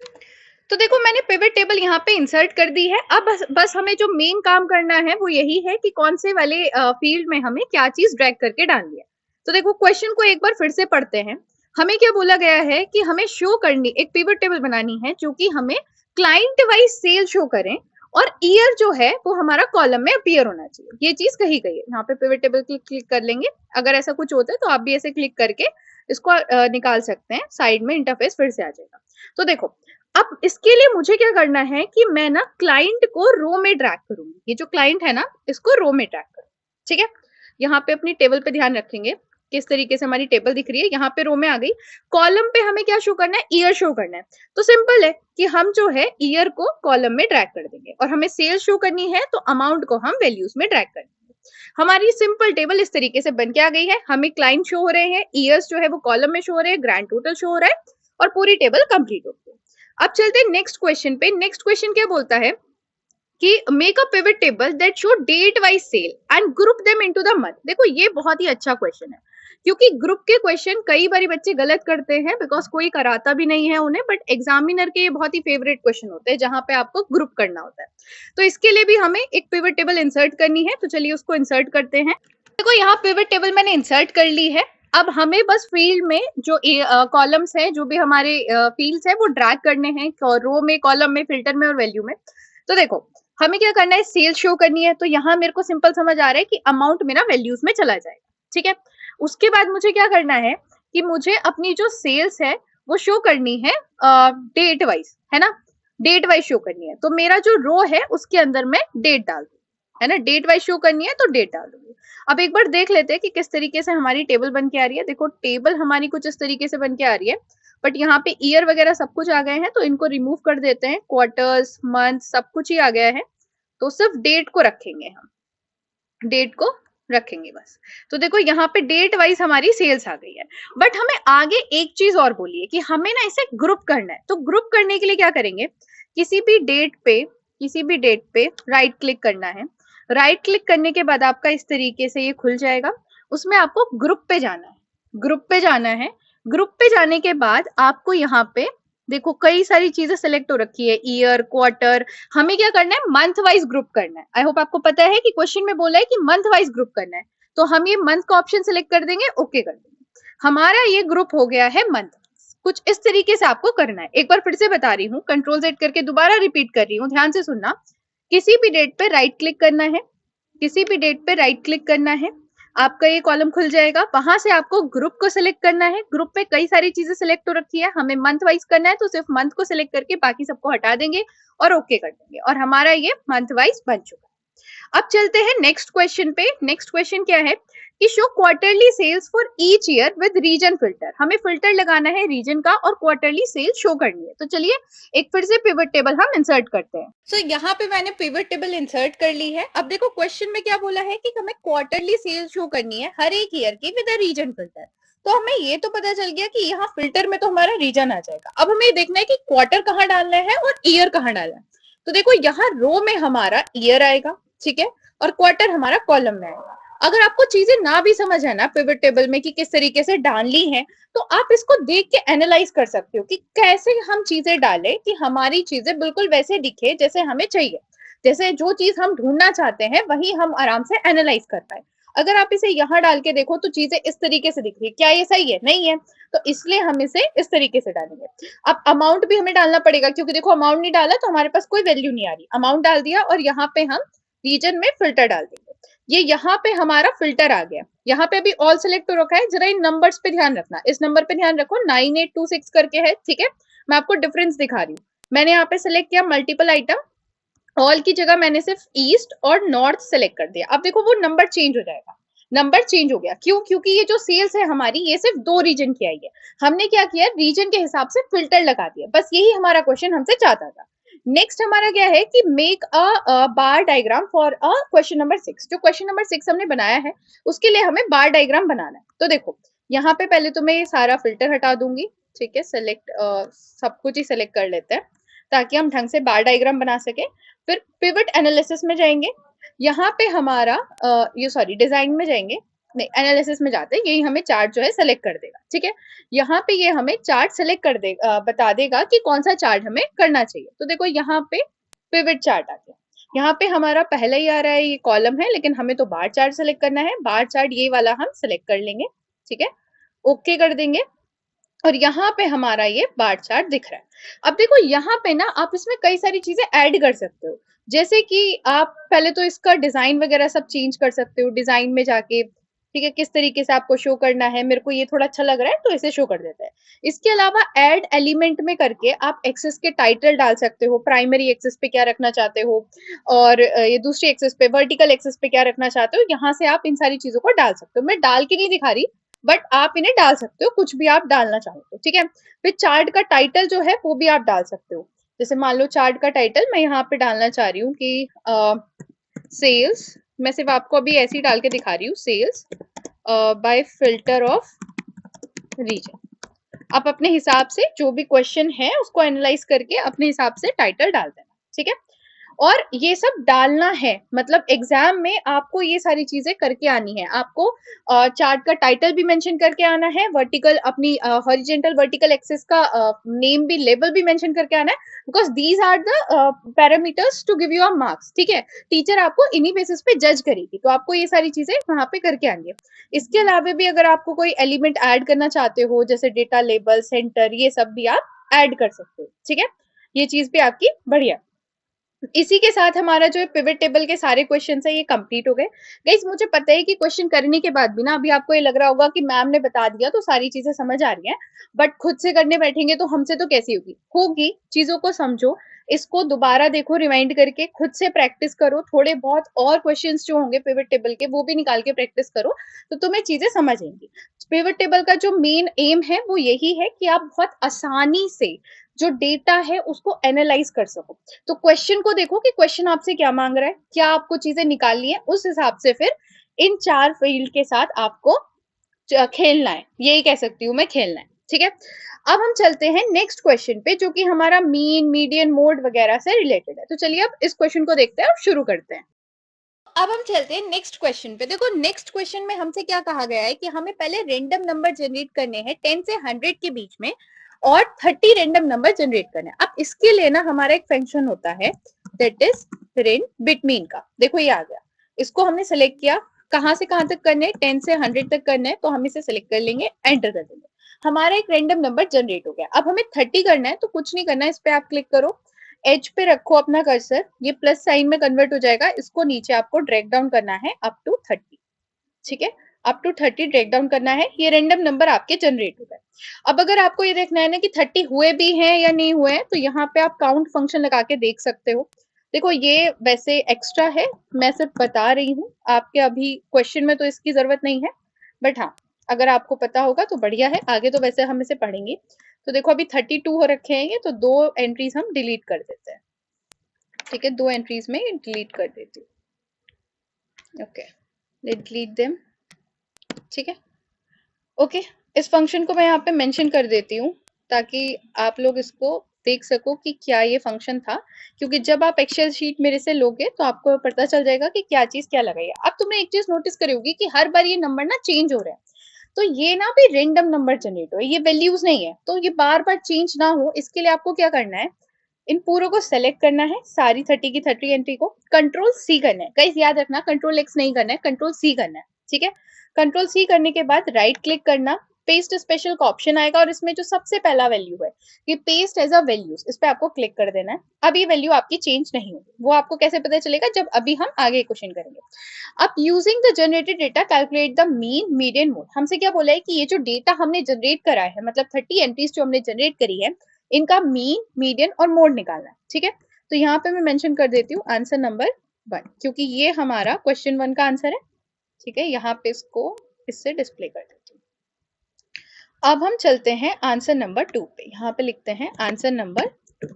तो देखो मैंने पिवट टेबल यहाँ पे इंसर्ट कर दी है। अब बस हमें जो मेन काम करना है वो यही है कि कौन से वाले फील्ड में हमें क्या चीज ड्रैग करके डालनी है। तो देखो क्वेश्चन को एक बार फिर से पढ़ते हैं। हमें क्या बोला गया है कि हमें शो करनी, एक पिवट टेबल बनानी है जो कि हमें क्लाइंट वाइज सेल शो करें, और ईयर जो है वो हमारा कॉलम में अपीयर होना चाहिए, ये चीज कही गई है। यहाँ पे पिवट टेबल क्लिक कर लेंगे, अगर ऐसा कुछ होता है तो आप भी ऐसे क्लिक करके इसको निकाल सकते हैं, साइड में इंटरफेस फिर से आ जाएगा। तो देखो अब इसके लिए मुझे क्या करना है कि मैं ना क्लाइंट को रो में ड्रैग करूंगी, ये जो क्लाइंट है ना इसको रो में ड्रैग करूँ, ठीक है। यहाँ पे अपनी टेबल पे ध्यान रखेंगे किस तरीके से हमारी टेबल दिख रही है, यहाँ पे रो में आ गई। कॉलम पे हमें क्या शो करना है, ईयर शो करना है। तो सिंपल है कि हम जो है ईयर को कॉलम में ड्रैग कर देंगे, और हमें सेल शो करनी है तो अमाउंट को हम वैल्यूज में ड्रैग कर देंगे। हमारी सिंपल टेबल इस तरीके से बन के आ गई है। हमें क्लाइंट शो हो रहे हैं, ईयर्स जो है वो कॉलम में शो हो रहे हैं, ग्रैंड टोटल शो हो रहा है, और पूरी टेबल कंप्लीट हो गई। अब चलते हैं नेक्स्ट क्वेश्चन पे। नेक्स्ट क्वेश्चन क्या बोलता है कि make a pivot table that show date wise sale and group them into the month. देखो ये बहुत ही अच्छा क्वेश्चन है, क्योंकि ग्रुप के क्वेश्चन कई बार बच्चे गलत करते हैं बिकॉज कोई कराता भी नहीं है उन्हें, बट एग्जामिनर के ये बहुत ही फेवरेट क्वेश्चन होते हैं जहां पे आपको ग्रुप करना होता है। तो इसके लिए भी हमें एक पिवट टेबल इंसर्ट करनी है, तो चलिए उसको इंसर्ट करते हैं। देखो यहाँ पिवट टेबल मैंने इंसर्ट कर ली है। अब हमें बस फील्ड में जो कॉलम्स हैं, जो भी हमारे फील्ड्स हैं वो ड्रैग करने हैं, रो में, कॉलम में, फिल्टर में और वैल्यू में। तो देखो हमें क्या करना है, सेल शो करनी है। तो यहाँ मेरे को सिंपल समझ आ रहा है कि अमाउंट मेरा वैल्यूज में चला जाएगा, ठीक है। उसके बाद मुझे क्या करना है कि मुझे अपनी जो सेल्स है वो शो करनी है डेट वाइज, है ना, डेट वाइज शो करनी है। तो मेरा जो रो है उसके अंदर मैं डेट डाल दूँ, है ना, डेट वाइज शो करनी है तो डेट डाल दूंगी। अब एक बार देख लेते हैं कि किस तरीके से हमारी टेबल बन के आ रही है। देखो टेबल हमारी कुछ इस तरीके से बन के आ रही है, बट यहाँ पे ईयर वगैरह सब कुछ आ गए हैं, तो इनको रिमूव कर देते हैं। क्वार्टर्स, मंथ सब कुछ ही आ गया है, तो सिर्फ डेट को रखेंगे, हम डेट को रखेंगे बस। तो देखो यहाँ पे डेट वाइज हमारी सेल्स आ गई है। बट हमें आगे एक चीज और बोली है कि हमें ना इसे ग्रुप करना है। तो ग्रुप करने के लिए क्या करेंगे, किसी भी डेट पे, किसी भी डेट पे राइट क्लिक करना है। राइट क्लिक करने के बाद आपका इस तरीके से ये खुल जाएगा। उसमें आपको ग्रुप पे जाना है, ग्रुप पे जाना है। ग्रुप पे जाने के बाद आपको यहाँ पे देखो कई सारी चीजें सेलेक्ट हो रखी है, ईयर, क्वार्टर। हमें क्या करना है, मंथ वाइज ग्रुप करना है। आई होप आपको पता है कि क्वेश्चन में बोला है कि मंथ वाइज ग्रुप करना है। तो हम ये मंथ का ऑप्शन सेलेक्ट कर देंगे, ओके कर देंगे। हमारा ये ग्रुप हो गया है मंथ। कुछ इस तरीके से आपको करना है। एक बार फिर से बता रही हूँ, कंट्रोल जेड करके दोबारा रिपीट कर रही हूँ, ध्यान से सुनना। किसी भी डेट पे राइट क्लिक करना है, किसी भी डेट पे राइट क्लिक करना है, आपका ये कॉलम खुल जाएगा। वहां से आपको ग्रुप को सिलेक्ट करना है। ग्रुप में कई सारी चीजें सिलेक्ट हो रखी है, हमें मंथ वाइज करना है, तो सिर्फ मंथ को सिलेक्ट करके बाकी सबको हटा देंगे और ओके कर देंगे, और हमारा ये मंथ वाइज बन चुका है। अब चलते हैं नेक्स्ट क्वेश्चन पे। नेक्स्ट क्वेश्चन क्या है कि show quarterly sales for each year with region filter. हमें फिल्टर लगाना है रीजन का और क्वार्टरली सेल्स शो करनी है। तो चलिए एक फिर से पिवट टेबल हम इंसर्ट करते हैं। सो यहाँ पे मैंने पिवट टेबल इंसर्ट कर ली है। अब देखो क्वेश्चन में क्या बोला है कि हमें क्वार्टरली सेल्स शो करनी है हर एक ईयर की विद रीजन फिल्टर। तो हमें ये तो पता चल गया कि यहाँ फिल्टर में तो हमारा रीजन आ जाएगा। अब हमें देखना है कि क्वार्टर कहाँ डालना है और ईयर कहाँ डालना है। तो देखो यहाँ रो में हमारा ईयर आएगा, ठीक है, और क्वार्टर हमारा कॉलम में आएगा। अगर आपको चीजें ना भी समझ है ना पिवट टेबल में कि किस तरीके से डालनी है, तो आप इसको देख के एनालाइज कर सकते हो कि कैसे हम चीजें डालें कि हमारी चीजें बिल्कुल वैसे दिखे जैसे हमें चाहिए। जैसे जो चीज हम ढूंढना चाहते हैं वही हम आराम से एनालाइज कर पाए। अगर आप इसे यहाँ डाल के देखो तो चीजें इस तरीके से दिख रही है, क्या ये सही है? नहीं है। तो इसलिए हम इसे इस तरीके से डालेंगे। अब अमाउंट भी हमें डालना पड़ेगा, क्योंकि देखो अमाउंट नहीं डाला तो हमारे पास कोई वैल्यू नहीं आ रही। अमाउंट डाल दिया और यहाँ पे हम रीजन में फिल्टर डाल देंगे। ये यहाँ पे हमारा फिल्टर आ गया। यहाँ पे अभी ऑल सेलेक्ट हो रखा है, जरा इन नंबर्स पे ध्यान रखना। इस नंबर पे ध्यान रखो, 9826 करके है, ठीक है। मैं आपको डिफरेंस दिखा रही हूँ। मैंने यहाँ पे सेलेक्ट किया मल्टीपल आइटम, ऑल की जगह मैंने सिर्फ ईस्ट और नॉर्थ सेलेक्ट कर दिया। अब देखो वो नंबर चेंज हो जाएगा। नंबर चेंज हो गया क्यों? क्योंकि ये जो सेल्स है हमारी ये सिर्फ 2 रीजन की आई है। हमने क्या किया, रीजन के हिसाब से फिल्टर लगा दिया। बस यही हमारा क्वेश्चन हमसे चाहता था। नेक्स्ट हमारा क्या है कि make a bar diagram for a question number 6। जो क्वेश्चन नंबर 6 हमने बनाया है उसके लिए हमें बार डायग्राम बनाना है। तो देखो यहाँ पे पहले तो मैं ये सारा फिल्टर हटा दूंगी, ठीक है। सेलेक्ट सब कुछ ही सेलेक्ट कर लेते हैं ताकि हम ढंग से बार डायग्राम बना सके। फिर पिवट एनालिसिस में जाएंगे। यहाँ पे हमारा ये सॉरी डिजाइन में जाएंगे, नहीं एनालिसिस में जाते हैं। यही हमें चार्ट जो है सेलेक्ट कर देगा, ठीक है। यहाँ पे ये हमें चार्ट सेलेक्ट कर देगा, बता देगा कि कौन सा चार्ट हमें करना चाहिए। तो देखो यहाँ पे पिवट चार्ट आ गया। यहाँ पे हमारा पहला ही आ रहा है, ये कॉलम है, लेकिन हमें तो बार चार्ट सेलेक्ट करना है। बार चार्ट ये वाला हम सेलेक्ट कर लेंगे, ठीक है, ओके कर देंगे। और यहाँ पे हमारा ये बार चार्ट दिख रहा है। अब देखो यहाँ पे ना आप इसमें कई सारी चीजें ऐड कर सकते हो। जैसे कि आप पहले तो इसका डिजाइन वगैरह सब चेंज कर सकते हो डिजाइन में जाके, ठीक है, किस तरीके से आपको शो करना है। मेरे को ये थोड़ा अच्छा लग रहा है तो इसे शो कर देता है। इसके अलावा ऐड एलिमेंट में करके आप एक्सेस के टाइटल डाल सकते हो, प्राइमरी एक्सेस पे क्या रखना चाहते हो और ये दूसरी एक्सेस पे, वर्टिकल एक्सेस पे क्या रखना चाहते हो। यहाँ से आप इन सारी चीजों को डाल सकते हो। मैं डाल के नहीं दिखा रही, बट आप इन्हें डाल सकते हो, कुछ भी आप डालना चाहो तो, ठीक है। फिर चार्ट का टाइटल जो है वो भी आप डाल सकते हो। जैसे मान लो चार्ट का टाइटल मैं यहाँ पे डालना चाह रही हूँ कि सेल्स, मैं सिर्फ आपको अभी ऐसे ही डाल के दिखा रही हूँ, sales by filter of region. आप अपने हिसाब से जो भी क्वेश्चन है उसको एनालाइज करके अपने हिसाब से टाइटल डाल देना, ठीक है। और ये सब डालना है, मतलब एग्जाम में आपको ये सारी चीजें करके आनी है। आपको चार्ट का टाइटल भी मेंशन करके आना है, वर्टिकल अपनी हॉरिजेंटल वर्टिकल एक्सिस का नेम भी, लेबल भी मेंशन करके आना है, because these are the parameters to give you a marks, ठीक है। टीचर आपको इन्हीं बेसिस पे जज करेगी, तो आपको ये सारी चीजें वहां पे करके आनी है। इसके अलावा भी अगर आपको कोई एलिमेंट ऐड करना चाहते हो जैसे डेटा लेबल, सेंटर, ये सब भी आप ऐड कर सकते हो, ठीक है। ये चीज भी आपकी बढ़िया। इसी के साथ हमारा जो है पिवट टेबल के सारे क्वेश्चन है ये कंप्लीट हो गए। गाइस मुझे पता है कि क्वेश्चन करने के बाद भी ना अभी आपको ये लग रहा होगा कि मैम ने बता दिया तो सारी चीजें समझ आ रही हैं, बट खुद से करने बैठेंगे तो हमसे तो कैसी होगी, होगी। चीजों को समझो, इसको दोबारा देखो, रिवाइंड करके खुद से प्रैक्टिस करो, थोड़े बहुत और क्वेश्चंस जो होंगे पिवट टेबल के वो भी निकाल के प्रैक्टिस करो, तो तुम्हें चीजें समझ आएंगी। पिवट टेबल का जो मेन एम है वो यही है कि आप बहुत आसानी से जो डेटा है उसको एनालाइज कर सको। तो क्वेश्चन को देखो कि क्वेश्चन आपसे क्या मांग रहा है, क्या आपको चीजें निकालनी है, उस हिसाब से फिर इन 4 फील्ड के साथ आपको खेलना है, यही कह सकती हूँ मैं, खेलना है। ठीक है, अब हम चलते हैं नेक्स्ट क्वेश्चन पे जो कि हमारा मीन, मीडियन, मोड वगैरह से रिलेटेड है। तो चलिए अब इस क्वेश्चन को देखते हैं और शुरू करते हैं। अब हम चलते हैं नेक्स्ट क्वेश्चन पे। देखो नेक्स्ट क्वेश्चन में हमसे क्या कहा गया है कि हमें पहले रेंडम नंबर जनरेट करने हैं 10 से 100 के बीच में और 30 रेंडम नंबर जनरेट करने हैं। अब इसके लिए ना हमारा एक फंक्शन होता है दैट इज रेन बिटवीन का। देखो ये आ गया, इसको हमने सेलेक्ट किया, कहां से कहां तक करने, 10 से 100 तक करना है, तो हम इसे सेलेक्ट कर लेंगे, एंटर कर देंगे, हमारा एक रेंडम नंबर जनरेट हो गया। अब हमें 30 करना है, तो कुछ नहीं करना है, इस पे आप क्लिक करो, एज पे रखो अपना कर्सर, ये प्लस साइन में कन्वर्ट हो जाएगा, इसको नीचे आपको ड्रैग डाउन करना है अप टू 30। ठीक है, अप टू 30 ड्रैग डाउन करना है, ये रेंडम नंबर आपके जनरेट हो गए। अब अगर आपको ये देखना है ना कि 30 हुए भी हैं या नहीं हुए हैं, तो यहाँ पे आप काउंट फंक्शन लगा के देख सकते हो। देखो ये वैसे एक्स्ट्रा है, मैं सिर्फ बता रही हूँ, आपके अभी क्वेश्चन में तो इसकी जरूरत नहीं है, बट हाँ अगर आपको पता होगा तो बढ़िया है, आगे तो वैसे हम इसे पढ़ेंगे। तो देखो अभी 32 हो रखे हैं ये, तो 2 एंट्रीज हम डिलीट कर देते हैं। ठीक है, 2 एंट्रीज में डिलीट कर देती हूँ। Okay, let delete them. ठीक है, ओके, इस फंक्शन को मैं यहाँ पे मेंशन कर देती हूँ ताकि आप लोग इसको देख सको कि क्या ये फंक्शन था, क्योंकि जब आप एक्सेल शीट मेरे से लोगे तो आपको पता चल जाएगा कि क्या चीज क्या लगाई है। अब तुमने एक चीज नोटिस करी होगी कि हर बार ये नंबर ना चेंज हो रहा है, तो ये ना भी रेंडम नंबर जनरेट हो, ये वैल्यूज नहीं है, तो ये बार बार चेंज ना हो इसके लिए आपको क्या करना है, इन पूरों को सेलेक्ट करना है, सारी 30 की 30 एंट्री को कंट्रोल सी करना है। गाइस याद रखना कंट्रोल एक्स नहीं करना है, कंट्रोल सी करना है। ठीक है, कंट्रोल सी करने के बाद राइट क्लिक करना, पेस्ट स्पेशल का ऑप्शन आएगा और इसमें जो सबसे पहला वैल्यू है ये पेस्ट एज अ वैल्यूज, इस पे आपको क्लिक कर देना है। अब ये वैल्यू आपकी चेंज नहीं होगी, वो आपको कैसे पता चलेगा, जब अभी हम आगे क्वेश्चन करेंगे। अब using the generated data calculate the mean, median, mode. हमसे क्या बोला है कि ये जो डेटा हमने जनरेट करा है, मतलब 30 एंट्रीज जो हमने जनरेट करी है, इनका मीन, मीडियन और मोड निकालना है। ठीक है, तो यहाँ पे मैं मेंशन कर देती हूँ आंसर नंबर 1, क्योंकि ये हमारा क्वेश्चन 1 का आंसर है। ठीक है, यहाँ पे इसको इससे डिस्प्ले कर देती हूँ। अब हम चलते हैं आंसर नंबर 2 पे, यहाँ पे लिखते हैं आंसर नंबर 2।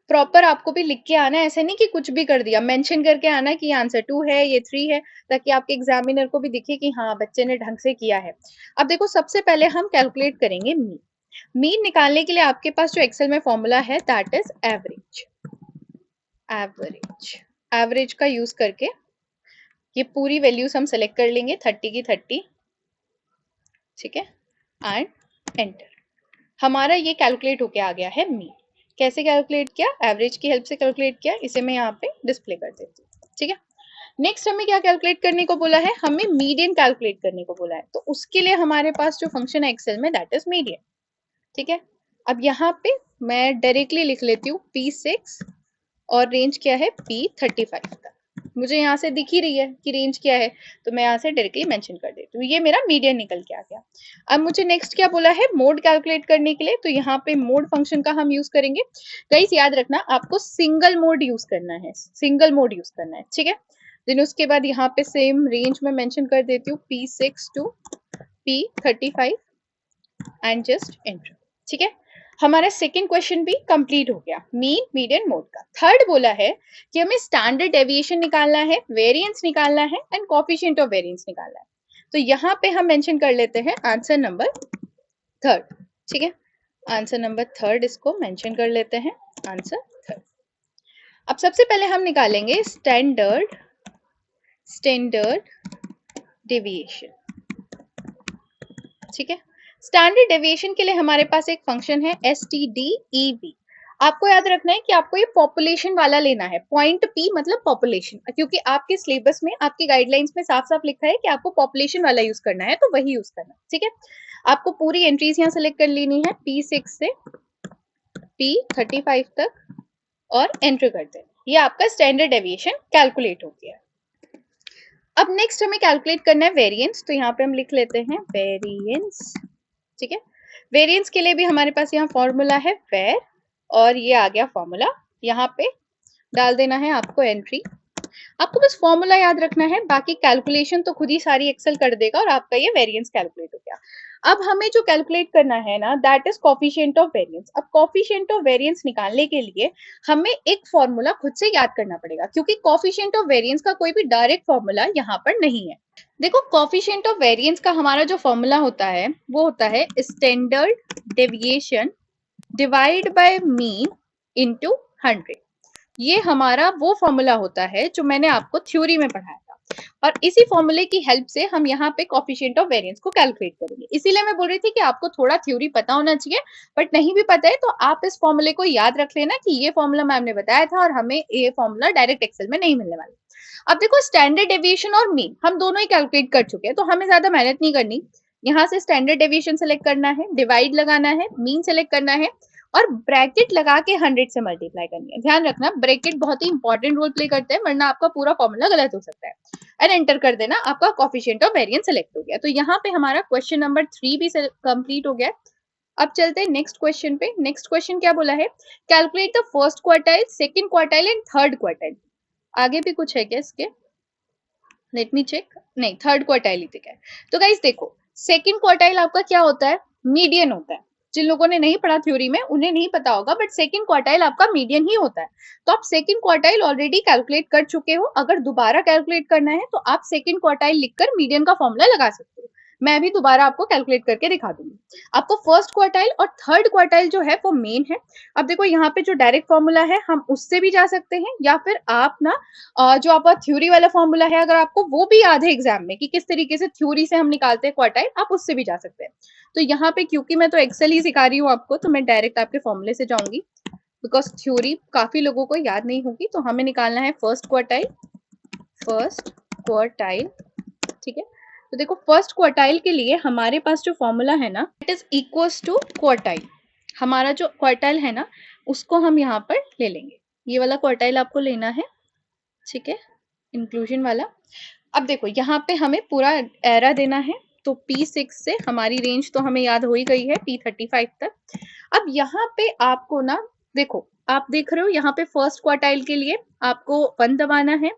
प्रॉपर आपको भी लिख के आना है, ऐसे नहीं कि कुछ भी कर दिया, मेंशन करके आना कि आंसर 2 है, ये 3 है, ताकि आपके एग्जामिनर को भी दिखे कि हाँ बच्चे ने ढंग से किया है। अब देखो सबसे पहले हम कैलकुलेट करेंगे मीन। मीन निकालने के लिए आपके पास जो एक्सेल में फॉर्मूला है that is average. Average, average का यूज करके ये पूरी वैल्यूज हम सेलेक्ट कर लेंगे 30 की 30। ठीक है, एंड एंटर, हमारा ये कैलकुलेट होके आ गया है मीन। कैसे कैलकुलेट किया, एवरेज की हेल्प से कैलकुलेट किया, इसे मैं यहाँ पे डिस्प्ले कर देती हूँ। ठीक है, नेक्स्ट हमें क्या कैलकुलेट करने को बोला है, हमें मीडियन कैलकुलेट करने को बोला है, तो उसके लिए हमारे पास जो फंक्शन है एक्सेल में दैट इज मीडियन। ठीक है, अब यहाँ पे मैं डायरेक्टली लिख लेती हूँ P6 और रेंज क्या है P35 तक, मुझे यहाँ से दिख ही रही है कि रेंज क्या है, तो मैं यहाँ से डायरेक्टली मेंशन कर देती हूँ, ये मेरा मीडियन निकल के आ गया। अब मुझे नेक्स्ट क्या बोला है, मोड कैलकुलेट करने के लिए, तो यहाँ पे मोड फंक्शन का हम यूज करेंगे। गाइस याद रखना आपको सिंगल मोड यूज करना है, सिंगल मोड यूज करना है। ठीक है, देन उसके बाद यहाँ पे सेम रेंज में मेंशन कर देती हूँ P6 to P35 and just enter. ठीक है, हमारा सेकंड क्वेश्चन भी कंप्लीट हो गया मीन, मीडियन, मोड का। थर्ड बोला है कि हमें स्टैंडर्ड डेविएशन निकालना है, वेरिएंस निकालना है एंड कोएफिशिएंट ऑफ वेरिएंस निकालना है। तो यहाँ पे हम मेंशन कर लेते हैं आंसर नंबर 3। ठीक है, आंसर नंबर 3 इसको मेंशन कर लेते हैं, आंसर 3। अब सबसे पहले हम निकालेंगे स्टैंडर्ड डेविएशन। ठीक है, स्टैंडर्ड डेविएशन के लिए हमारे पास एक फंक्शन है STDEV। आपको याद रखना है कि आपको ये पॉपुलेशन वाला लेना है, पॉइंट P मतलब पॉपुलेशन, क्योंकि आपके सिलेबस में, आपकी गाइडलाइंस में साफ साफ लिखा है कि आपको पॉपुलेशन वाला यूज करना है, तो वही यूज करना है। ठीक है, आपको पूरी एंट्रीज यहाँ सेलेक्ट कर लेनी है P6 से P35 तक और एंटर कर देना। ये आपका स्टैंडर्ड डेविएशन कैलकुलेट हो गया। अब नेक्स्ट हमें कैलकुलेट करना है वेरिएंस, तो यहाँ पे हम लिख लेते हैं वेरिएंस। ठीक है, वेरिएंस के लिए भी हमारे पास यहाँ फॉर्मूला है वेर, और ये आ गया फॉर्मूला। यहाँ पे डाल देना है आपको एंट्री। आपको बस फॉर्मूला याद रखना है, बाकी कैलकुलेशन तो खुद ही सारी एक्सेल कर देगा और आपका ये वेरिएंस कैलकुलेट हो गया। अब हमें जो कैलकुलेट करना है ना, that is coefficient of variance. अब कोफिशिएंट ऑफ वेरिएंस निकालने के लिए हमें एक फॉर्मूला खुद से याद करना पड़ेगा, क्योंकि कोफिशिएंट ऑफ वेरिएंस का कोई भी डायरेक्ट फॉर्मूला यहाँ पर नहीं है। देखो, कोफिशिएंट ऑफ वेरिएंस का हमारा जो फॉर्मूला होता है वो होता है standard deviation divide by mean into 100। ये हमारा वो फॉर्मूला होता है जो मैंने आपको थ्योरी में पढ़ाया था, और इसी फॉर्मूले की हेल्प से हम यहाँ पे कोफिशिएंट ऑफ वेरिएंस को कैलकुलेट करेंगे। इसीलिए मैं बोल रही थी कि आपको थोड़ा थ्योरी पता होना चाहिए, बट नहीं भी पता है तो आप इस फॉर्मूले को याद रख लेना कि ये फॉर्मूला मैम ने बताया था और हमें ये फॉर्मूला डायरेक्ट एक्सेल में नहीं मिलने वाला। अब देखो, स्टैंडर्ड डेविएशन और मीन हम दोनों ही कैलकुलेट कर चुके हैं, तो हमें ज्यादा मेहनत नहीं करनी। यहाँ से स्टैंडर्ड डेविएशन सेलेक्ट करना है, डिवाइड लगाना है, मीन सेलेक्ट करना है और ब्रैकेट लगा के 100 से मल्टीप्लाई करनी है। ध्यान रखना, ब्रैकेट बहुत ही इंपॉर्टेंट रोल प्ले करते हैं, वरना आपका पूरा फॉर्मूला गलत हो सकता है। एंड एंटर कर देना, आपका कोफिशिएंट ऑफ वेरिएंस सेलेक्ट हो गया। तो यहाँ पे हमारा क्वेश्चन नंबर 3 भी कंप्लीट हो गया। अब चलते हैं नेक्स्ट क्वेश्चन पे। नेक्स्ट क्वेश्चन क्या बोला है, calculate the first quartile, second quartile and third quartile. आगे भी कुछ है क्या इसके? Let me check. नहीं, थर्ड क्वार्टाइल ही ठीक है। तो गाइस देखो, सेकंड क्वार्टाइल आपका क्या होता है, मीडियन होता है। जिन लोगों ने नहीं पढ़ा थ्योरी में उन्हें नहीं पता होगा, बट सेकंड क्वार्टाइल आपका मीडियन ही होता है। तो आप सेकंड क्वार्टाइल ऑलरेडी कैलकुलेट कर चुके हो, अगर दोबारा कैलकुलेट करना है तो आप सेकंड क्वार्टाइल लिखकर मीडियन का फॉर्मूला लगा सकते हो। मैं भी दोबारा आपको कैलकुलेट करके दिखा दूंगी। आपको फर्स्ट क्वार्टाइल और थर्ड क्वार्टाइल जो है वो मेन है। अब देखो, यहाँ पे जो डायरेक्ट फॉर्मूला है हम उससे भी जा सकते हैं, या फिर आप ना जो आपका थ्योरी वाला फॉर्मूला है, अगर आपको वो भी याद है एग्जाम में कि किस तरीके से थ्योरी से हम निकालते हैं क्वार्टाइल, आप उससे भी जा सकते हैं। तो यहाँ पे क्योंकि मैं तो एक्सेल ही सिखा रही हूँ आपको, तो मैं डायरेक्ट आपके फॉर्मूले से जाऊंगी, बिकॉज थ्योरी काफी लोगों को याद नहीं होगी। तो हमें निकालना है फर्स्ट क्वार्टाइल। फर्स्ट क्वार्टाइल, ठीक है। तो देखो, फर्स्ट क्वार्टाइल के लिए हमारे पास जो फॉर्मूला है ना, it is equals to quartile. हमारा जो क्वार्टाइल है ना, उसको हम यहाँ पर ले लेंगे। ये वाला क्वार्टाइल आपको लेना है, ठीक है, इंक्लूजन वाला। अब देखो, यहाँ पे हमें पूरा एरा देना है, तो P6 से हमारी रेंज तो हमें याद हो ही गई है P35 तक। अब यहाँ पे आपको ना, देखो आप देख रहे हो यहाँ पे फर्स्ट क्वार्टाइल के लिए आपको 1 दबाना है,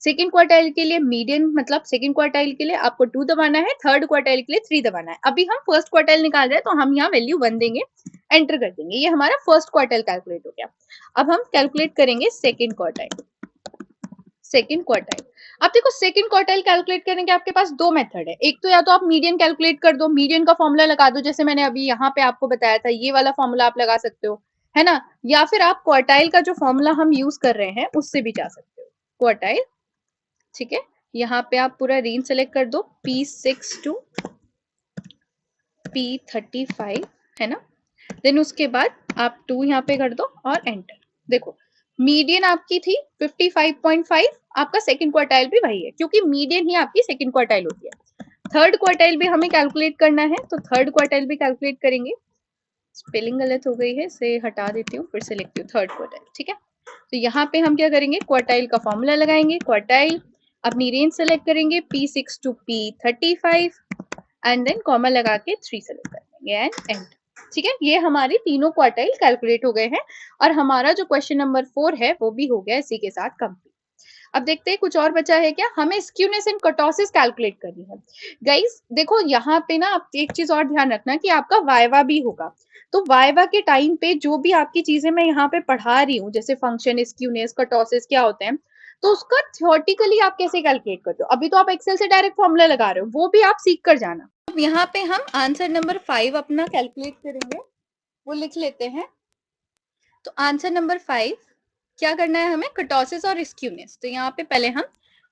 सेकंड क्वार्टाइल के लिए मीडियन मतलब सेकंड क्वार्टाइल के लिए आपको 2 दबाना है, थर्ड क्वार्टाइल के लिए 3 दबाना है। अभी हम फर्स्ट क्वार्टाइल निकाल रहे हैं तो हम यहाँ वैल्यू 1 देंगे, एंटर कर देंगे। ये हमारा फर्स्ट क्वार्टाइल कैलकुलेट हो गया। अब हम कैलकुलेट करेंगे सेकेंड क्वार्टाइल। सेकंड क्वार्टाइल, अब देखो सेकंड क्वार्टाइल कैलकुलेट करने के आपके पास दो मेथड है। एक तो या तो आप मीडियन कैलकुलेट कर दो, मीडियन का फॉर्मूला लगा दो, जैसे मैंने अभी यहाँ पे आपको बताया था, ये वाला फॉर्मूला आप लगा सकते हो, है ना। या फिर आप क्वार्टाइल का जो फॉर्मूला हम यूज कर रहे हैं उससे भी जा सकते हो, क्वार्टाइल, ठीक है। यहाँ पे आप पूरा रेंज सेलेक्ट कर दो, P6 to P35, है ना। देन उसके बाद आप 2 यहाँ पे कर दो और एंटर। देखो, मीडियन आपकी थी 55.5, आपका सेकंड क्वार्टाइल भी वही है, क्योंकि मीडियन ही आपकी सेकंड क्वार्टाइल होती है। थर्ड क्वार्टाइल भी हमें कैलकुलेट करना है, तो थर्ड क्वार्टाइल भी कैलकुलेट करेंगे। स्पेलिंग गलत हो गई है, इसे हटा देती हूँ, फिर से लिखती हूँ थर्ड क्वार्टाइल, ठीक है। तो यहाँ पे हम क्या करेंगे, क्वार्टाइल का फॉर्मूला लगाएंगे, क्वार्टाइल, अपनी रेंज सेलेक्ट करेंगे P6 to P35 and then comma लगा के 3 सेलेक्ट कर देंगे एंड एंटर, ठीक है। ये हमारी तीनों क्वार्टाइल कैलकुलेट हो गए हैं और हमारा जो क्वेश्चन नंबर 4 है वो भी हो गया इसी के साथ कंप्लीट। अब देखते हैं कुछ और बचा है क्या, हमें स्क्यूनेस एंड कर्टोसिस कैलकुलेट करनी है। गाइस देखो, यहाँ पे ना आप एक चीज और ध्यान रखना कि आपका वाइवा भी होगा, तो वाइवा के टाइम पे जो भी आपकी चीजें मैं यहाँ पे पढ़ा रही हूँ, जैसे फंक्शन, स्क्यूनेस, कर्टोसिस क्या होते हैं, तो उसका थ्योरेटिकली आप कैसे कैलकुलेट करते हो। अभी तो आप एक्सेल से डायरेक्ट फॉर्मूला लगा रहे हो, वो भी आप सीख कर जाना। अब यहाँ पे हम आंसर नंबर 5 अपना कैलकुलेट करेंगे, वो लिख लेते हैं। तो आंसर नंबर 5 क्या करना है हमें, कर्टोसिस और स्क्यूनेस। तो यहाँ पे पहले हम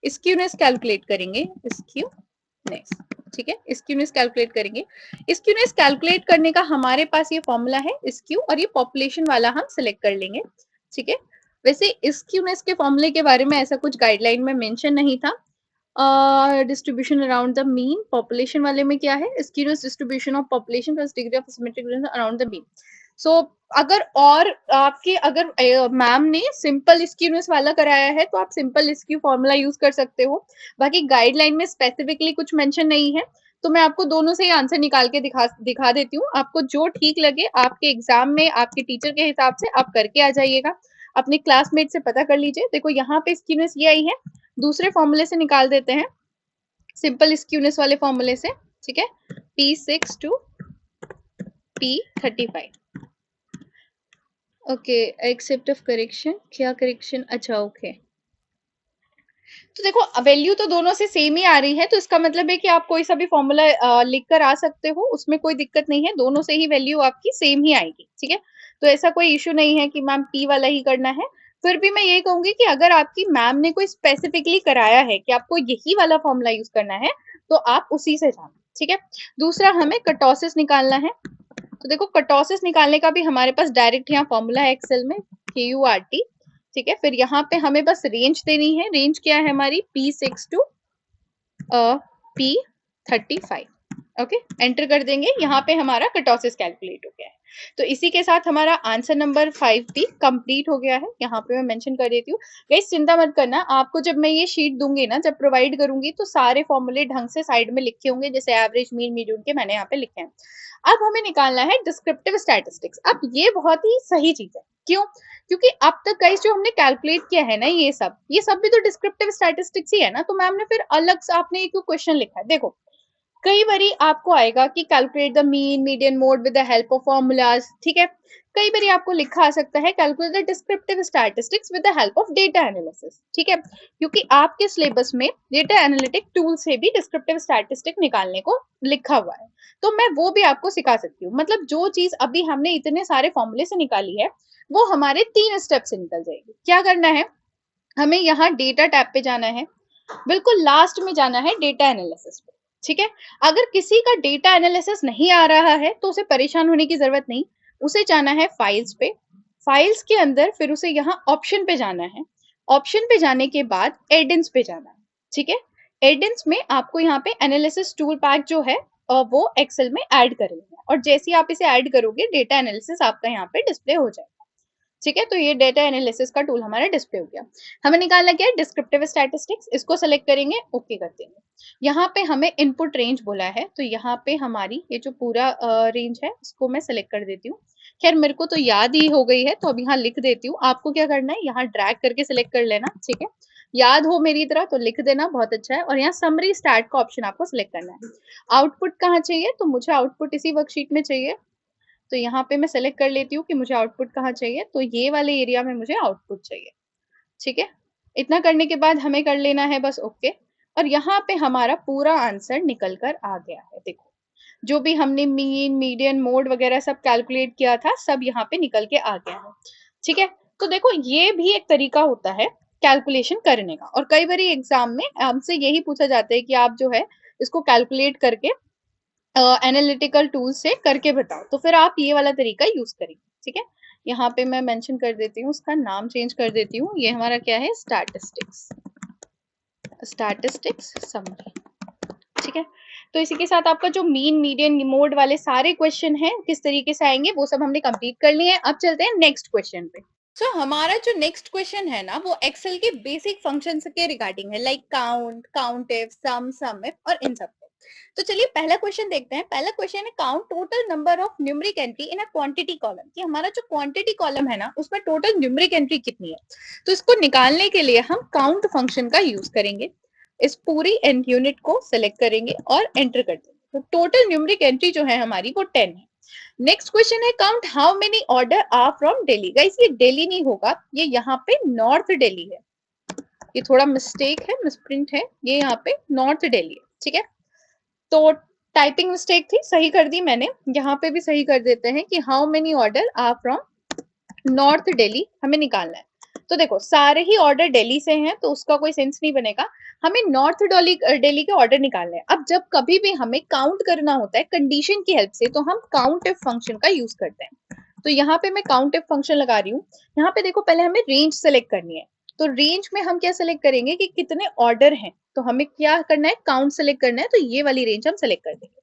स्क्यूनेस कैलकुलेट करेंगे, स्क्यूनेस, ठीक है, स्क्यूनेस कैलकुलेट करेंगे। स्क्यूनेस कैलकुलेट करने का हमारे पास ये फॉर्मूला है स्क्यू, और ये पॉपुलेशन वाला हम सिलेक्ट कर लेंगे, ठीक है। वैसे स्क्यूनेस के फॉर्मूले के बारे में ऐसा कुछ गाइडलाइन में मेंशन नहीं था। Distribution around the mean, population वाले में क्या है, skewness distribution of population plus degree of symmetric around the mean. So अगर और आपके अगर मैम ने सिंपल स्क्यूनेस वाला कराया है तो आप सिंपल स्क्यू फॉर्मूला यूज कर सकते हो। बाकी गाइडलाइन में स्पेसिफिकली कुछ मेंशन नहीं है, तो मैं आपको दोनों से ही आंसर निकाल के दिखा देती हूँ। आपको जो ठीक लगे आपके एग्जाम में आपके टीचर के हिसाब से आप करके आ जाइएगा। अपने क्लासमेट से पता कर लीजिए। देखो यहाँ पे स्क्यूनेस ये आई है, दूसरे फॉर्मूले से निकाल देते हैं, सिंपल स्क्यूनेस वाले फॉर्मूले से। ठीक है, P6 to P35। Okay, except of correction, क्या करेक्शन, अच्छा ओके। तो देखो वैल्यू तो दोनों से सेम ही आ रही है, तो इसका मतलब है कि आप कोई सा भी फॉर्मूला लिख कर आ सकते हो, उसमें कोई दिक्कत नहीं है, दोनों से ही वैल्यू आपकी सेम ही आएगी। ठीक है, तो ऐसा कोई इश्यू नहीं है कि मैम पी वाला ही करना है। फिर भी मैं ये कहूंगी कि अगर आपकी मैम ने कोई स्पेसिफिकली कराया है कि आपको यही वाला फॉर्मूला यूज करना है, तो आप उसी से जाना। ठीक है, दूसरा हमें कटोसिस निकालना है। तो देखो कटोसिस निकालने का भी हमारे पास डायरेक्ट यहाँ फॉर्मूला है एक्सेल में, KURT। ठीक है, फिर यहाँ पे हमें बस रेंज देनी है। रेंज क्या है हमारी, P6 to P35। Okay, enter कर देंगे, यहाँ पे हमारा कटोसिस कैलकुलेट हो गया है। तो इसी के साथ हमारा आंसर नंबर 5 भी कंप्लीट हो गया है। यहाँ पे मैं मेंशन कर देती हूँ। गाइस चिंता मत करना, आपको जब मैं ये शीट दूंगी ना, जब प्रोवाइड करूंगी, तो सारे फॉर्मूले ढंग से साइड में लिखे होंगे, जैसे एवरेज, मीन, मीडियन के मैंने यहाँ पे लिखे हैं। अब हमें निकालना है डिस्क्रिप्टिव स्टैटिस्टिक्स। अब ये बहुत ही सही चीज है, क्यों? क्योंकि अब तक गाइस जो हमने कैलकुलेट किया है ना, ये सब भी तो डिस्क्रिप्टिव स्टैटिस्टिक्स ही है ना। तो मैम ने फिर अलग से आपने एक क्वेश्चन लिखा है, देखो कई बारी आपको आएगा कि calculate the mean, median, mode with the help of formulas. ठीक है, कई बारी आपको लिखा आ सकता है calculate the descriptive statistics with the help of data analysis. ठीक है, क्योंकि आपके सिलेबस में डेटा एनालिटिक टूल से भी डिस्क्रिप्टिव स्टैटिस्टिक निकालने को लिखा हुआ है, तो मैं वो भी आपको सिखा सकती हूँ। मतलब जो चीज अभी हमने इतने सारे फॉर्मूले से निकाली है, वो हमारे 3 स्टेप से निकल जाएगी। क्या करना है, हमें यहाँ डेटा टैब पे जाना है, बिल्कुल लास्ट में जाना है डेटा एनालिसिस पे। ठीक है, अगर किसी का डेटा एनालिसिस नहीं आ रहा है तो उसे परेशान होने की जरूरत नहीं, उसे जाना है फाइल्स पे। फाइल्स के अंदर फिर उसे यहाँ ऑप्शन पे जाना है। ऑप्शन पे जाने के बाद एडिन्स पे जाना है। ठीक है, एडिन्स में आपको यहाँ पे एनालिसिस टूल पैक जो है वो एक्सेल में ऐड करेंगे, और जैसे ही आप इसे ऐड करोगे डेटा एनालिसिस आपका यहाँ पे डिस्प्ले हो जाएगा। ठीक है, तो ये डेटा एनालिसिस का टूल हमारा डिस्प्ले हो गया। हमें निकालना क्या है, डिस्क्रिप्टिव स्टैटिस्टिक्स। इसको सेलेक्ट करेंगे, ओके कर देंगे। यहाँ पे हमें इनपुट रेंज बोला है, तो यहाँ पे हमारी ये जो पूरा रेंज है इसको मैं सेलेक्ट कर देती हूँ। खैर मेरे को तो याद ही हो गई है, तो अब यहाँ लिख देती हूँ। आपको क्या करना है, यहाँ ड्रैग करके सिलेक्ट कर लेना। ठीक है, याद हो मेरी तरह तो लिख देना, बहुत अच्छा है। और यहाँ समरी स्टार्ट का ऑप्शन आपको सिलेक्ट करना है। आउटपुट कहाँ चाहिए, तो मुझे आउटपुट इसी वर्कशीट में चाहिए, तो यहाँ पे मैं सेलेक्ट कर लेती हूँ कि मुझे आउटपुट कहाँ चाहिए, तो ये वाले एरिया में मुझे आउटपुट चाहिए। ठीक है, इतना करने के बाद हमें कर लेना है बस ओके। और यहाँ पे हमारा पूरा आंसर निकल कर आ गया है। देखो जो भी हमने मीन, मीडियन, मोड वगैरह सब कैलकुलेट किया था, सब यहाँ पे निकल के आ गया है। ठीक है, तो देखो ये भी एक तरीका होता है कैलकुलेशन करने का, और कई बार एग्जाम में हमसे यही पूछा जाता है कि आप जो है इसको कैलकुलेट करके एनालिटिकल टूल से करके बताओ, तो फिर आप ये वाला तरीका यूज करेंगे। ठीक है, यहाँ पे मैं मेंशन कर देती हूँ, उसका नाम चेंज कर देती हूँ। ये हमारा क्या है, स्टैटिस्टिक्स, स्टैटिस्टिक्स समरी। ठीक है, तो इसी के साथ आपका जो मीन, मीडियन, मोड वाले सारे क्वेश्चन हैं किस तरीके से आएंगे वो सब हमने कंप्लीट कर लिए हैं। अब चलते हैं नेक्स्ट क्वेश्चन पे। सो हमारा जो नेक्स्ट क्वेश्चन है ना, वो एक्सेल के बेसिक फंक्शंस के रिगार्डिंग है, लाइक काउंट, काउंटिव, सम इफ और इन सब। तो चलिए पहला क्वेश्चन देखते हैं। पहला क्वेश्चन है count total number of numeric entry in a quantity column, कि हमारा जो क्वांटिटी कॉलम है ना, उसमें टोटल न्यूमेरिक एंट्री कितनी है। तो इसको निकालने के लिए हम काउंट फंक्शन का यूज करेंगे। इस पूरी एंड यूनिट को सिलेक्ट करेंगे और एंटर कर देंगे। तो टोटल न्यूमेरिक एंट्री जो है हमारी वो 10 है। नेक्स्ट क्वेश्चन है count how many order are from Delhi. Guys ये दिल्ली नहीं होगा, ये यहाँ पे नॉर्थ दिल्ली है। ये थोड़ा मिस्टेक है, मिसप्रिंट है, ये यहाँ पे नॉर्थ दिल्ली है। ठीक है, तो टाइपिंग मिस्टेक थी, सही कर दी मैंने। यहाँ पे भी सही कर देते हैं कि how many order are from north Delhi हमें निकालना है। तो देखो सारे ही ऑर्डर दिल्ली से हैं, तो उसका कोई सेंस नहीं बनेगा। हमें नॉर्थ दिल्ली के ऑर्डर निकालने हैं। अब जब कभी भी हमें काउंट करना होता है कंडीशन की हेल्प से, तो हम काउंट इफ फंक्शन का यूज करते हैं। तो यहाँ पे मैं काउंट इफ फंक्शन लगा रही हूँ। यहाँ पे देखो पहले हमें रेंज सेलेक्ट करनी है। तो रेंज में हम क्या सेलेक्ट करेंगे कि कितने ऑर्डर हैं, तो हमें क्या करना है, काउंट सेलेक्ट करना है, तो ये वाली रेंज हम सेलेक्ट कर देंगे।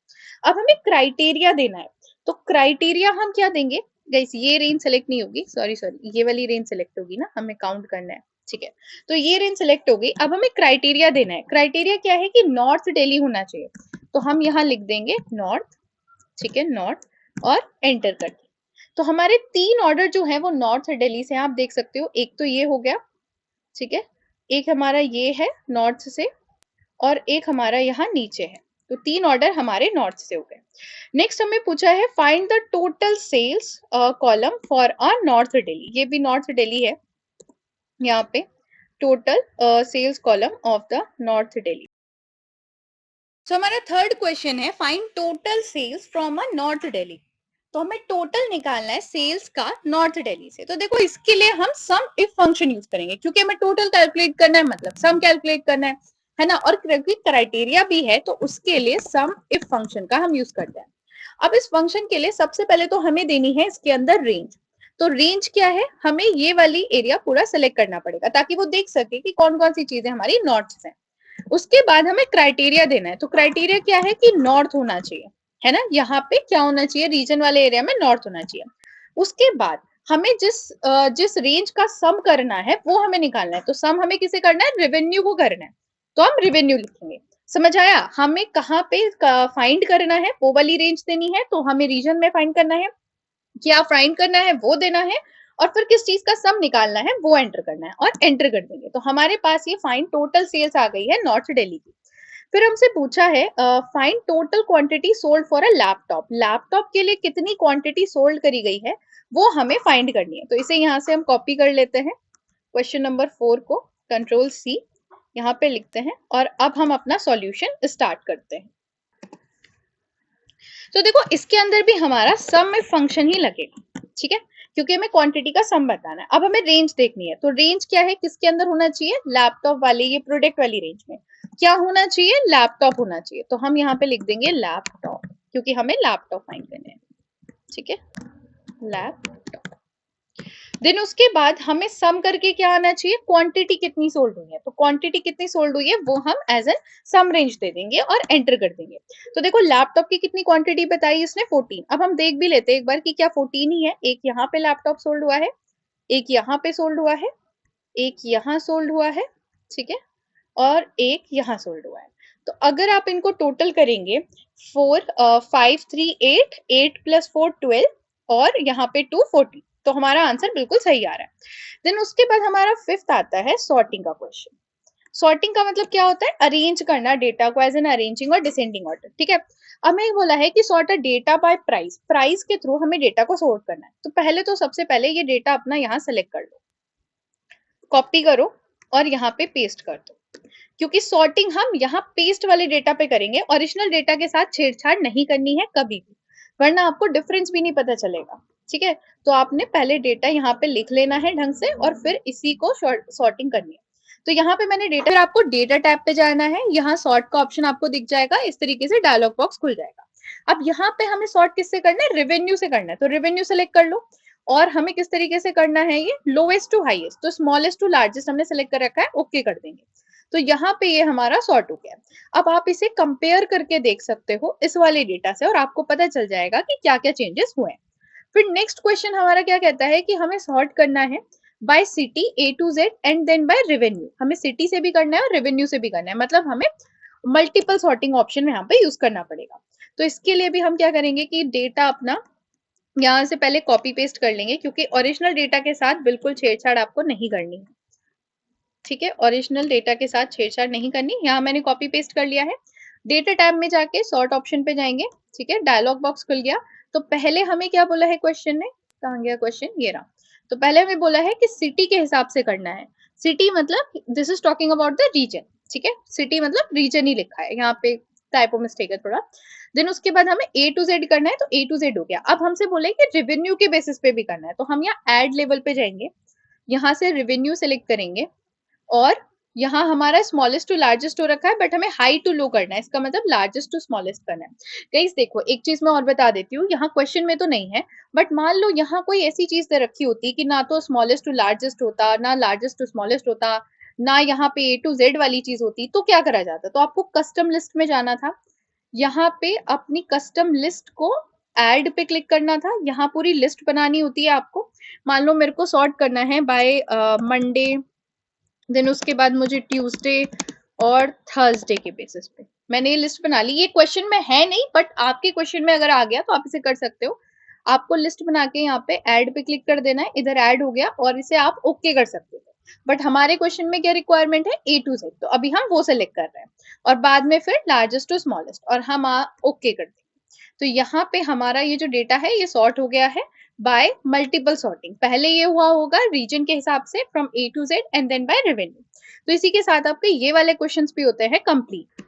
अब हमें क्राइटेरिया देना है, तो क्राइटेरिया हम क्या देंगे, गाइस ये रेंज सेलेक्ट नहीं होगी, सॉरी सॉरी, ये वाली रेंज सेलेक्ट होगी ना, हमें काउंट करना है, ठीक है। तो ये रेंज सेलेक्ट हो गई। अब हमें क्राइटेरिया देना है। क्राइटेरिया क्या है कि नॉर्थ दिल्ली होना चाहिए, तो हम यहाँ लिख देंगे नॉर्थ, ठीक है, नॉर्थ, और एंटर कर दें। तो हमारे 3 ऑर्डर जो है वो नॉर्थ दिल्ली से, आप देख सकते हो। एक तो ये हो गया, ठीक है, एक हमारा ये है नॉर्थ से, और एक हमारा यहाँ नीचे है। तो 3 ऑर्डर हमारे नॉर्थ से हो गए। नेक्स्ट हमें पूछा है find the total sales column for a North Delhi. ये भी नॉर्थ दिल्ली है, यहाँ पे total sales column of the North Delhi. So हमारा थर्ड क्वेश्चन है find total sales from a North Delhi. तो हमें टोटल निकालना है सेल्स का नॉर्थ दिल्ली से। तो देखो इसके लिए हम सम इफ फंक्शन यूज करेंगे, क्योंकि हमें टोटल कैलकुलेट करना है, मतलब सम कैलकुलेट करना है ना। और क्योंकि क्राइटेरिया भी है तो उसके लिए सम इफ फंक्शन का हम यूज करते हैं। अब इस फंक्शन के लिए सबसे पहले तो हमें देनी है इसके अंदर रेंज। तो रेंज क्या है, हमें ये वाली एरिया पूरा सेलेक्ट करना पड़ेगा ताकि वो देख सके कि कौन कौन सी चीजें हमारी नॉर्थ से। उसके बाद हमें क्राइटेरिया देना है। तो क्राइटेरिया क्या है कि नॉर्थ होना चाहिए, है ना। यहाँ पे क्या होना चाहिए, रीजन वाले एरिया में नॉर्थ होना चाहिए। उसके बाद हमें जिस रेंज का सम करना है वो हमें निकालना है। तो सम हमें किसे करना है, रेवेन्यू को करना है। तो हम रेवेन्यू लिखेंगे। समझ आया, हमें कहाँ पे फाइंड करना है, वो वाली रेंज देनी है। तो हमें रीजन में फाइंड करना है, क्या फाइंड करना है वो देना है, और फिर किस चीज का सम निकालना है वो एंटर करना है, और एंटर कर देंगे। तो हमारे पास ये फाइंड टोटल सेल्स आ गई है नॉर्थ दिल्ली की। फिर हमसे पूछा है find total quantity sold for a laptop. Laptop के लिए कितनी क्वांटिटी सोल्ड करी गई है वो हमें फाइंड करनी है। तो इसे यहाँ से हम कॉपी कर लेते हैं, क्वेश्चन नंबर 4 को कंट्रोल सी यहाँ पे लिखते हैं, और अब हम अपना सॉल्यूशन स्टार्ट करते हैं। तो देखो इसके अंदर भी हमारा सम में फंक्शन ही लगेगा, ठीक है, क्योंकि हमें क्वांटिटी का सम बताना है। अब हमें रेंज देखनी है। तो रेंज क्या है, किसके अंदर होना चाहिए, लैपटॉप वाले ये प्रोडक्ट वाली रेंज में क्या होना चाहिए, लैपटॉप होना चाहिए। तो हम यहाँ पे लिख देंगे लैपटॉप, क्योंकि हमें लैपटॉप फाइंड करने हैं, ठीक है, लैपटॉप। देन उसके बाद हमें सम करके क्या आना चाहिए, क्वांटिटी कितनी सोल्ड हुई है। तो क्वांटिटी कितनी सोल्ड हुई है वो हम एज एन सम रेंज दे देंगे और एंटर कर देंगे। तो देखो लैपटॉप की कितनी क्वांटिटी बताई इसने, 14। अब हम देख भी लेते हैं एक बार कि क्या 14 ही है। एक यहाँ पे लैपटॉप सोल्ड हुआ है, एक यहाँ पे सोल्ड हुआ है, एक यहाँ सोल्ड हुआ है, ठीक है, और एक यहाँ सोल्ड हुआ है। तो अगर आप इनको टोटल करेंगे 4 5 3 8 8 प्लस 4 12, और यहाँ पे 2 40, तो हमारा आंसर बिल्कुल सही आ रहा है। देन उसके बाद हमारा फिफ्थ आता है सॉर्टिंग का क्वेश्चन। सॉर्टिंग का मतलब क्या होता है, अरेंज करना डेटा को एज एन अरेंजिंग और डिसेंडिंग ऑर्डर, ठीक है। हमें बोला है कि sort a data bye price, price के थ्रू हमें डेटा को सॉर्ट करना है। तो पहले तो सबसे पहले ये डेटा अपना यहाँ सेलेक्ट कर लो, कॉपी करो और यहाँ पे पेस्ट कर दो, क्योंकि सॉर्टिंग हम यहाँ पेस्ट वाले डेटा पे करेंगे, ओरिजिनल डेटा के साथ छेड़छाड़ नहीं करनी है कभी भी, वरना आपको डिफरेंस भी नहीं पता चलेगा, ठीक है। तो आपने पहले डेटा यहाँ पे लिख लेना है ढंग से, और फिर इसी को सॉर्टिंग करनी है। तो यहाँ पे मैंने डेटा, फिर आपको डेटा टैब पे जाना है, यहाँ सॉर्ट का ऑप्शन आपको दिख जाएगा, इस तरीके से डायलॉग बॉक्स खुल जाएगा। अब यहाँ पे हमें सॉर्ट किससे करना है, रेवेन्यू से करना है। तो रेवेन्यू सेलेक्ट कर लो, और हमें किस तरीके से करना है, ये लोएस्ट टू हाईएस्ट, तो स्मॉलेस्ट टू लार्जेस्ट हमने सेलेक्ट कर रखा है, ओके कर देंगे। तो यहाँ पे ये हमारा सॉर्ट हो गया। अब आप इसे कंपेयर करके देख सकते हो इस वाले डेटा से, और आपको पता चल जाएगा कि क्या क्या चेंजेस हुए हैं। फिर नेक्स्ट क्वेश्चन हमारा क्या कहता है कि हमें सॉर्ट करना है by city A to Z and then by revenue. हमें सिटी से भी करना है और रेवेन्यू से भी करना है, मतलब हमें मल्टीपल सॉर्टिंग ऑप्शन यहाँ पे यूज करना पड़ेगा। तो इसके लिए भी हम क्या करेंगे कि डेटा अपना यहाँ से पहले कॉपी पेस्ट कर लेंगे, क्योंकि ओरिजिनल डेटा के साथ बिल्कुल छेड़छाड़ आपको नहीं करनी है, ठीक है, ओरिजिनल डेटा के साथ छेड़छाड़ नहीं करनी। यहाँ मैंने कॉपी पेस्ट कर लिया है। डेटा टैब में जाके सॉर्ट ऑप्शन पे जाएंगे, ठीक है, डायलॉग बॉक्स खुल गया। तो पहले हमें क्या बोला है क्वेश्चन ने, कहाँ गया क्वेश्चन, ये रहा। तो पहले हमें बोला है कि सिटी के हिसाब से करना है। सिटी मतलब this is talking about the region, ठीक है, सिटी मतलब रीजन ही लिखा है, यहाँ पे टाइपो मिस्टेक है थोड़ा। देन उसके बाद हमें A to Z करना है, तो A to Z हो गया। अब हमसे बोले कि रेवेन्यू के बेसिस पे भी करना है, तो हम यहाँ एड लेवल पे जाएंगे, यहाँ से रेवेन्यू सेलेक्ट करेंगे, और यहाँ हमारा स्मॉलेस्ट टू लार्जेस्ट हो रखा है, बट हमें हाई टू लो करना है, इसका मतलब लार्जेस्ट टू स्मॉलेस्ट करना है। गाइस देखो एक चीज मैं और बता देती हूँ, यहाँ क्वेश्चन में तो नहीं है, बट मान लो यहाँ कोई ऐसी चीज दे रखी होती कि ना तो स्मॉलेस्ट टू लार्जेस्ट होता, ना लार्जेस्ट टू स्मॉलेस्ट होता, ना यहाँ पे A to Z वाली चीज होती, तो क्या करा जाता, तो आपको कस्टम लिस्ट में जाना था। यहाँ पे अपनी कस्टम लिस्ट को ऐड पे क्लिक करना था, यहाँ पूरी लिस्ट बनानी होती है आपको। मान लो मेरे को सॉर्ट करना है बाय मंडे, देन उसके बाद मुझे ट्यूसडे और थर्सडे के बेसिस पे मैंने ये लिस्ट बना ली। ये क्वेश्चन में है नहीं, बट आपके क्वेश्चन में अगर आ गया तो आप इसे कर सकते हो। आपको लिस्ट बना के यहाँ पे ऐड पे क्लिक कर देना है, इधर ऐड हो गया और इसे आप ओके कर सकते हो। बट हमारे क्वेश्चन में क्या रिक्वायरमेंट है, ए टू जेड, तो अभी हम वो सेलेक्ट कर रहे हैं और बाद में फिर लार्जेस्ट टू स्मॉलेस्ट, और हम ओके कर देंगे। तो यहाँ पे हमारा ये जो डेटा है ये सॉर्ट हो गया है बाय मल्टीपल सॉर्टिंग। पहले ये हुआ होगा रीजन के हिसाब से from A to Z and then by revenue. तो इसी के साथ आपके ये वाले क्वेश्चंस भी होते हैं कंप्लीट।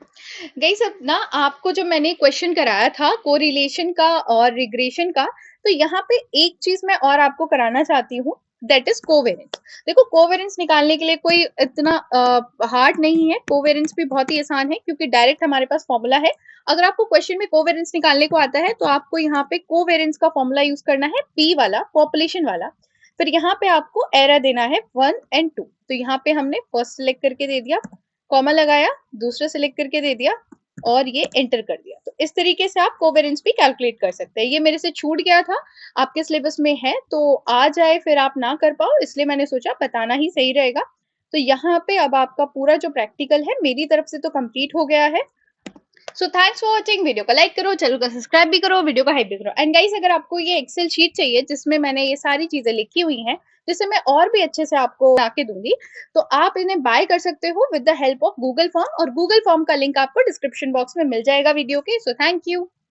गाइस अब ना आपको जो मैंने क्वेश्चन कराया था कोरिलेशन का और रिग्रेशन का, तो यहाँ पे एक चीज मैं और आपको कराना चाहती हूँ, दैट इज कोवेरेंस। देखो कोवेरेंस निकालने के लिए कोई इतना हार्ड नहीं है, कोवेरेंस भी बहुत ही आसान है क्योंकि डायरेक्ट हमारे पास फॉर्मूला है। अगर आपको क्वेश्चन में कोवेरेंस निकालने को आता है तो आपको यहाँ पे कोवेरेंस का फॉर्मूला यूज करना है, पी वाला, पॉपुलेशन वाला। फिर यहाँ पे आपको एरर देना है 1 and 2। तो यहाँ पे हमने फर्स्ट सिलेक्ट करके दे दिया, कॉमा लगाया, दूसरा सिलेक्ट करके दे दिया और ये एंटर कर दिया। तो इस तरीके से आप कोवेरेंस भी कैलकुलेट कर सकते हैं। ये मेरे से छूट गया था, आपके सिलेबस में है तो आ जाए फिर आप ना कर पाओ, इसलिए मैंने सोचा बताना ही सही रहेगा। तो यहाँ पे अब आपका पूरा जो प्रैक्टिकल है मेरी तरफ से तो कंप्लीट हो गया है। So thanks for watching. Video को लाइक करो, चैनल को सब्सक्राइब भी करो, वीडियो को हाइप भी करो। एंड गाइस अगर आपको ये एक्सेल शीट चाहिए जिसमें मैंने ये सारी चीजें लिखी हुई हैं, जिसे मैं और भी अच्छे से आपको बना के दूंगी, तो आप इन्हें बाय कर सकते हो with the help of Google form, और गूगल फॉर्म का लिंक आपको डिस्क्रिप्शन बॉक्स में मिल जाएगा वीडियो के। So thank you.